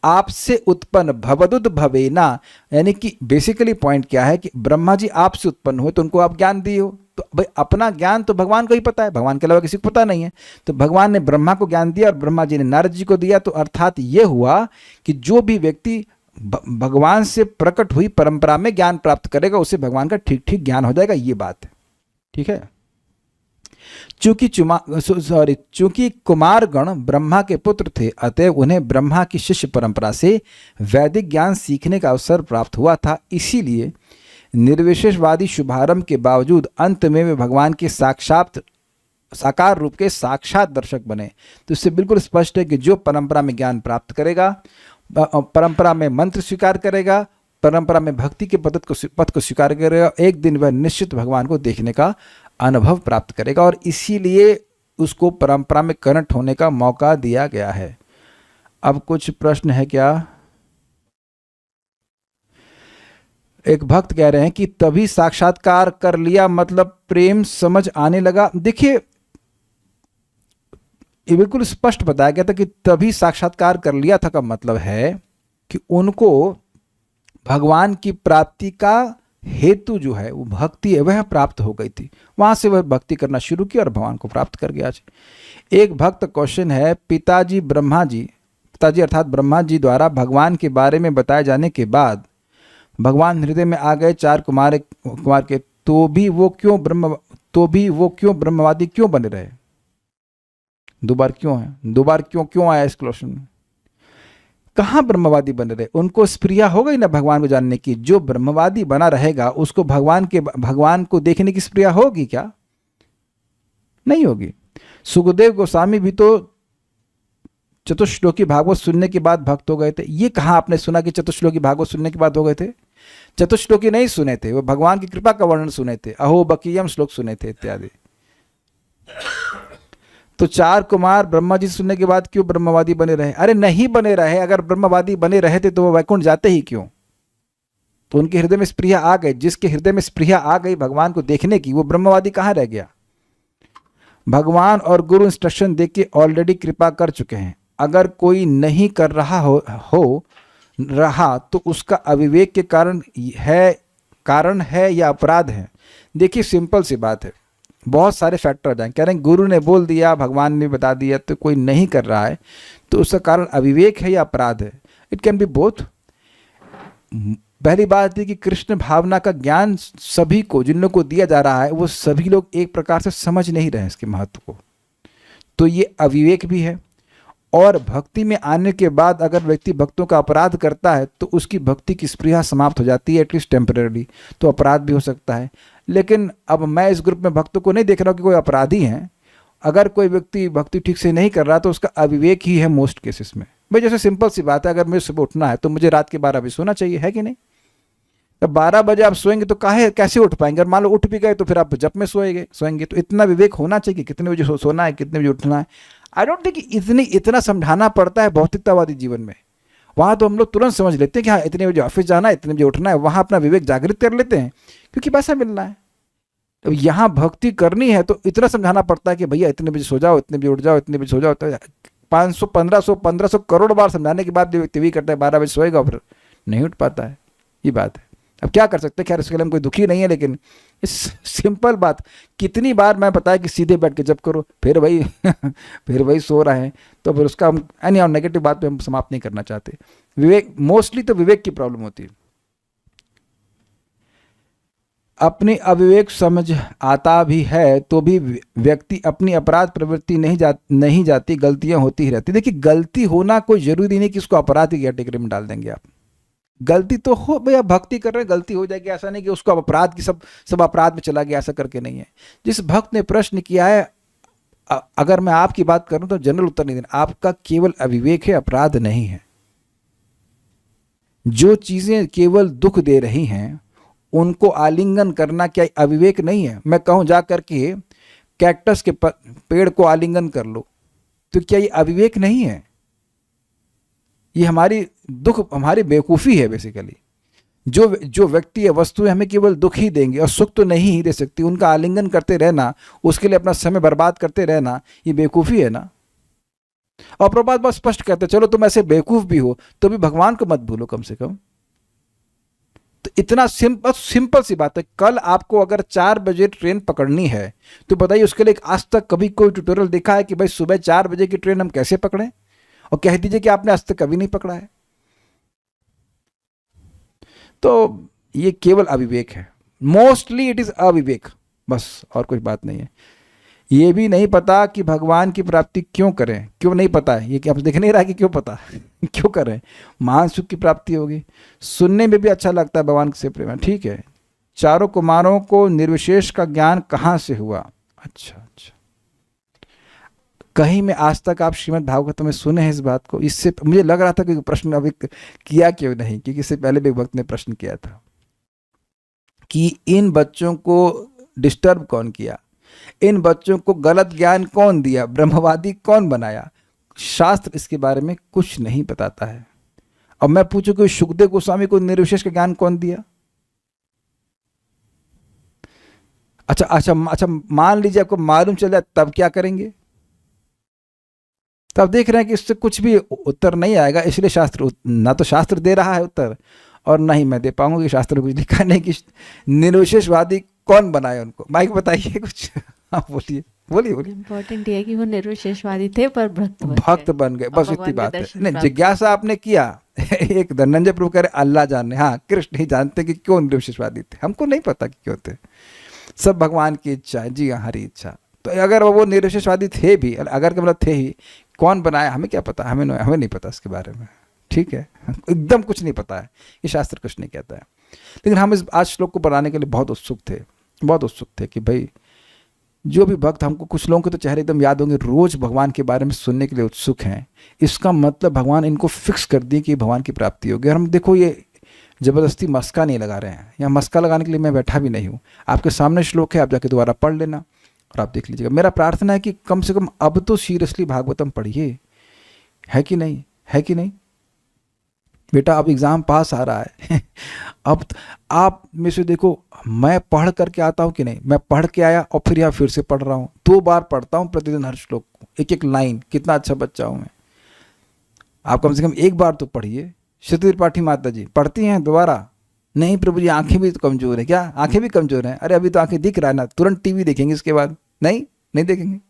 आपसे उत्पन्न भवदुद भवेना, यानी कि बेसिकली पॉइंट क्या है कि ब्रह्मा जी आपसे उत्पन्न हुए तो उनको आप ज्ञान दिए हो। तो भाई अपना ज्ञान तो भगवान को ही पता है, भगवान के अलावा किसी को पता नहीं है। तो भगवान ने ब्रह्मा को ज्ञान दिया और ब्रह्मा जी ने नारद जी को दिया। तो अर्थात ये हुआ कि जो भी व्यक्ति भगवान से प्रकट हुई परंपरा में ज्ञान प्राप्त करेगा, उसे भगवान का ठीक ठीक ज्ञान हो जाएगा। ये बात है। ठीक है। चूंकि कुमारगण ब्रह्मा के पुत्र थे, अतएव उन्हें ब्रह्मा की शिष्य परंपरा से वैदिक ज्ञान सीखने का अवसर प्राप्त हुआ था। इसीलिए निर्विशेषवादी शुभारंभ के बावजूद अंत में वे भगवान के साकार रूप के साक्षात दर्शक बने। तो इससे बिल्कुल स्पष्ट है कि जो परंपरा में ज्ञान प्राप्त करेगा, परंपरा में मंत्र स्वीकार करेगा, परंपरा में भक्ति के पथ को स्वीकार करेगा, एक दिन वह निश्चित भगवान को देखने का अनुभव प्राप्त करेगा। और इसीलिए उसको परंपरा में कनेक्ट होने का मौका दिया गया है। अब कुछ प्रश्न है क्या? एक भक्त कह रहे हैं कि तभी साक्षात्कार कर लिया मतलब प्रेम समझ आने लगा। देखिए, ये बिल्कुल स्पष्ट बताया गया था कि तभी साक्षात्कार कर लिया था का मतलब है कि उनको भगवान की प्राप्ति का हेतु जो है वो भक्ति है, वह प्राप्त हो गई थी। वहां से वह भक्ति करना शुरू की और भगवान को प्राप्त कर गया। एक भक्त क्वेश्चन है, पिताजी अर्थात ब्रह्मा जी द्वारा भगवान के बारे में बताए जाने के बाद भगवान हृदय में आ गए 4 कुमार के, तो भी वो क्यों ब्रह्मवादी क्यों बने रहे? दो बार क्यों आया इस क्वेश्चन में? कहाँ ब्रह्मवादी बने रहे? उनको स्प्रिया हो गई ना भगवान को जानने की। जो ब्रह्मवादी बना रहेगा उसको भगवान को देखने की स्प्रिया होगी क्या? नहीं होगी। सुखदेव गोस्वामी भी तो चतुश्लोकी भागवत सुनने के बाद भक्त हो गए थे। ये कहाँ आपने सुना कि चतुश्लोकी भागवत सुनने के बाद हो गए थे? चतुश्लोकी नहीं सुने थे, वो भगवान की कृपा का वर्णन सुने थे, अहो बकीयम श्लोक सुने थे इत्यादि। तो 4 कुमार ब्रह्मा जी सुनने के बाद क्यों ब्रह्मवादी बने रहे? अरे नहीं बने रहे। अगर ब्रह्मवादी बने रहे थे तो वो वैकुंठ जाते ही क्यों? तो उनके हृदय में स्प्रिया आ गई। जिसके हृदय में स्प्रिया आ गई भगवान को देखने की, वो ब्रह्मवादी कहाँ रह गया? भगवान और गुरु इंस्ट्रक्शन देके के ऑलरेडी कृपा कर चुके हैं। अगर कोई नहीं कर रहा तो उसका अविवेक के कारण है या अपराध है? देखिए, सिंपल सी बात है। बहुत सारे फैक्टर आ जाएंगे। कह रहे हैं गुरु ने बोल दिया, भगवान ने बता दिया, तो कोई नहीं कर रहा है तो उसका कारण अविवेक है या अपराध है? It can be both. पहली बात है कि कृष्ण भावना का ज्ञान सभी को, जिन लोगों को दिया जा रहा है, वो सभी लोग एक प्रकार से समझ नहीं रहे इसके महत्व को, तो ये अविवेक भी है। और भक्ति में आने के बाद अगर व्यक्ति भक्तों का अपराध करता है तो उसकी भक्ति की स्पृहा समाप्त हो जाती है, एटलीस्ट टेम्पररी, तो अपराध भी हो सकता है। लेकिन अब मैं इस ग्रुप में भक्तों को नहीं देख रहा हूँ कि कोई अपराधी हैं। अगर कोई व्यक्ति भक्ति ठीक से नहीं कर रहा तो उसका अविवेक ही है मोस्ट केसेस में। भाई जैसे सिंपल सी बात है, अगर मुझे सुबह उठना है तो मुझे रात के 12 बजे सोना चाहिए, है कि नहीं? तो 12 बजे आप सोएंगे तो कैसे उठ पाएंगे? और मान लो उठ भी गए तो फिर आप जब में सोएंगे। तो इतना विवेक होना चाहिए कि कितने बजे सोना है, कितने बजे उठना है। आई डोंट थिंक इतना समझाना पड़ता है भौतिकतावादी जीवन में। वहाँ तो हम लोग तुरंत समझ लेते हैं कि हाँ इतने बजे ऑफिस जाना है, इतने बजे उठना है। वहाँ अपना विवेक जागृत कर लेते हैं क्योंकि पैसा मिलना है। तो यहाँ भक्ति करनी है तो इतना समझाना पड़ता है कि भैया इतने बजे सो जाओ, इतने बजे उठ जाओ, इतने बजे सो जाओ। तो 500 1500 करोड़ बार समझाने के बाद भी व्यक्ति वही करता है, 12 बजे सोएगा, फिर नहीं उठ पाता है। ये बात है। अब क्या कर सकते हैं? खैर इसके लिए हम कोई दुखी नहीं है, लेकिन इस सिंपल बात, कितनी बार मैं बताया कि सीधे बैठ के जब करो, फिर वही सो रहे हैं। तो फिर उसका हम नेगेटिव बात पे हम समाप्त नहीं करना चाहते। विवेक, मोस्टली तो विवेक की प्रॉब्लम होती है। अपनी अविवेक समझ आता भी है तो भी व्यक्ति अपनी अपराध प्रवृत्ति नहीं जाती, गलतियां होती ही रहती। देखिए, गलती होना कोई जरूरी नहीं कि उसको अपराध की कैटेगरी में डाल देंगे आप। गलती तो हो, भैया भक्ति कर रहे हैं, गलती हो जाएगी, ऐसा नहीं कि उसको अपराध की सब अपराध में चला गया, ऐसा करके नहीं है। जिस भक्त ने प्रश्न किया है, अगर मैं आपकी बात करूं तो जनरल उत्तर नहीं देना, आपका केवल अविवेक है, अपराध नहीं है। जो चीजें केवल दुख दे रही हैं उनको आलिंगन करना क्या अविवेक नहीं है? मैं कहूं जा करके कैक्टस के पेड़ को आलिंगन कर लो, तो क्या ये अविवेक नहीं है? ये हमारी बेवकूफ़ी है बेसिकली। जो व्यक्ति या वस्तुएं हमें केवल दुख ही देंगे और सुख तो नहीं ही दे सकती, उनका आलिंगन करते रहना, उसके लिए अपना समय बर्बाद करते रहना, ये बेवकूफ़ी है ना। और प्रभुपाद बहुत स्पष्ट कहते हैं, चलो तुम ऐसे बेवकूफ़ भी हो तो भी भगवान को मत भूलो कम से कम। तो इतना सिंपल सी बात है। कल आपको अगर 4 बजे ट्रेन पकड़नी है तो बताइए, उसके लिए आज तक कभी कोई ट्यूटोरियल देखा है कि भाई सुबह 4 बजे की ट्रेन हम कैसे पकड़ें? और कह दीजिए कि आपने आज तक कभी नहीं पकड़ा है। तो ये केवल अविवेक है, मोस्टली इट इज अविवेक, बस और कुछ बात नहीं है। ये भी नहीं पता कि भगवान की प्राप्ति क्यों करें, क्यों नहीं पता है, ये क्या देख नहीं रहा कि क्यों पता क्यों करें, महान सुख की प्राप्ति होगी। सुनने में भी अच्छा लगता है भगवान से प्रेम है, ठीक है। चारों कुमारों को निर्विशेष का ज्ञान कहाँ से हुआ? अच्छा अच्छा, कहीं में आज तक आप श्रीमद् भागवत में सुने हैं इस बात को? इससे मुझे लग रहा था कि प्रश्न अभी किया क्यों नहीं, क्योंकि इससे पहले भी एक भक्त ने प्रश्न किया था कि इन बच्चों को डिस्टर्ब कौन किया, इन बच्चों को गलत ज्ञान कौन दिया, ब्रह्मवादी कौन बनाया? शास्त्र इसके बारे में कुछ नहीं बताता है। अब मैं पूछूं कि सुखदेव गोस्वामी को निर्विशेष का ज्ञान कौन दिया? अच्छा अच्छा अच्छा, मान लीजिए आपको मालूम चल जाए, तब क्या करेंगे? तब देख रहे हैं कि इससे कुछ भी उत्तर नहीं आएगा, इसलिए शास्त्र ना तो शास्त्र दे रहा है उत्तर और ना ही मैं दे पाऊंगा, कि शास्त्र में कुछ लिखा नहीं कि निर्विशेषवादी कौन बनाए उनको। माइक बताइए कुछ। हाँ बोलिए बोलिए बोलिए। इम्पोर्टेंट ये है कि वो निर्विशेषवादी थे पर भक्त बन गए, बस और इतनी भगवान बात के है। दर्शन नहीं, प्राप्त जिज्ञासा आपने किया। एक धनंजय प्रभु कह रहे अल्लाह जाने, हाँ कृष्ण ही जानते कि क्यों निर्विशेषवादी थे, हमको नहीं पता कि क्यों थे, सब भगवान की इच्छा है। जी हाँ, हरी इच्छा। तो अगर वो निर्विशेषवादी थे भी, अगर मतलब थे ही, कौन बनाया हमें क्या पता, हमें नहीं पता इसके बारे में, ठीक है, एकदम कुछ नहीं पता है, ये शास्त्र कुछ नहीं कहता है। लेकिन हम इस आज श्लोक को बनाने के लिए बहुत उत्सुक थे कि भाई जो भी भक्त, हमको कुछ लोगों के तो चेहरे एकदम याद होंगे, रोज भगवान के बारे में सुनने के लिए उत्सुक हैं। इसका मतलब भगवान इनको फिक्स कर दिए कि भगवान की प्राप्ति होगी। और हम देखो, ये जबरदस्ती मस्का नहीं लगा रहे हैं, या मस्का लगाने के लिए मैं बैठा भी नहीं हूँ। आपके सामने श्लोक है, आप जाके दोबारा पढ़ लेना और आप देख लीजिएगा। मेरा प्रार्थना है कि कम से कम अब तो सीरियसली भागवतम पढ़िए, है कि नहीं, है कि नहीं बेटा? अब एग्ज़ाम पास आ रहा है। अब आप में से देखो, मैं पढ़ करके आता हूँ कि नहीं, मैं पढ़ के आया और फिर यहाँ फिर से पढ़ रहा हूँ, 2 बार पढ़ता हूँ प्रतिदिन हर श्लोक को, एक एक लाइन। कितना अच्छा बच्चा हूँ मैं। आप कम से कम एक बार तो पढ़िए। श्रुति त्रिपाठी माता जी पढ़ती हैं दोबारा? नहीं प्रभु जी, आंखें भी तो कमज़ोर है। क्या आंखें भी कमज़ोर हैं? अरे अभी तो आंखें दिख रहा है ना, तुरंत टीवी देखेंगे इसके बाद? नहीं देखेंगे।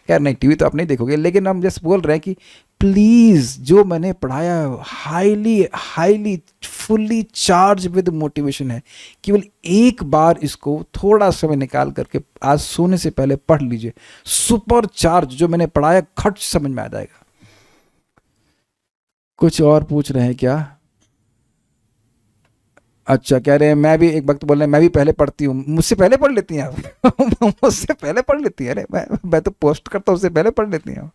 यार नहीं, टीवी तो आप नहीं देखोगे, लेकिन हम जस्ट बोल रहे हैं कि प्लीज़ जो मैंने पढ़ाया highly fully charge with motivation है, केवल एक बार इसको थोड़ा समय निकाल करके आज सोने से पहले पढ़ लीजिए। सुपर चार्ज जो मैंने पढ़ाया खट समझ में आ जाएगा। कुछ और पूछ रहे हैं क्या? अच्छा, कह रहे हैं मैं भी, एक वक्त बोल रहे हैं मैं भी पहले पढ़ती हूँ। मुझसे पहले पढ़ लेती हैं आप? मुझसे पहले पढ़ लेती हैं? अरे मैं तो पोस्ट करता हूँ, उससे पहले पढ़ लेती हैं।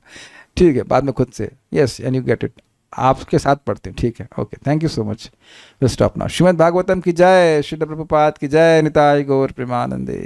ठीक है, बाद में खुद से। Yes, and you get it, आपके साथ पढ़ते हैं। ठीक है, okay, thank you so much. Will stop now. Shrimad Bhagavatam की जय, श्रील प्रभुपाद की जय, निताय गौर प्रेमानंदे।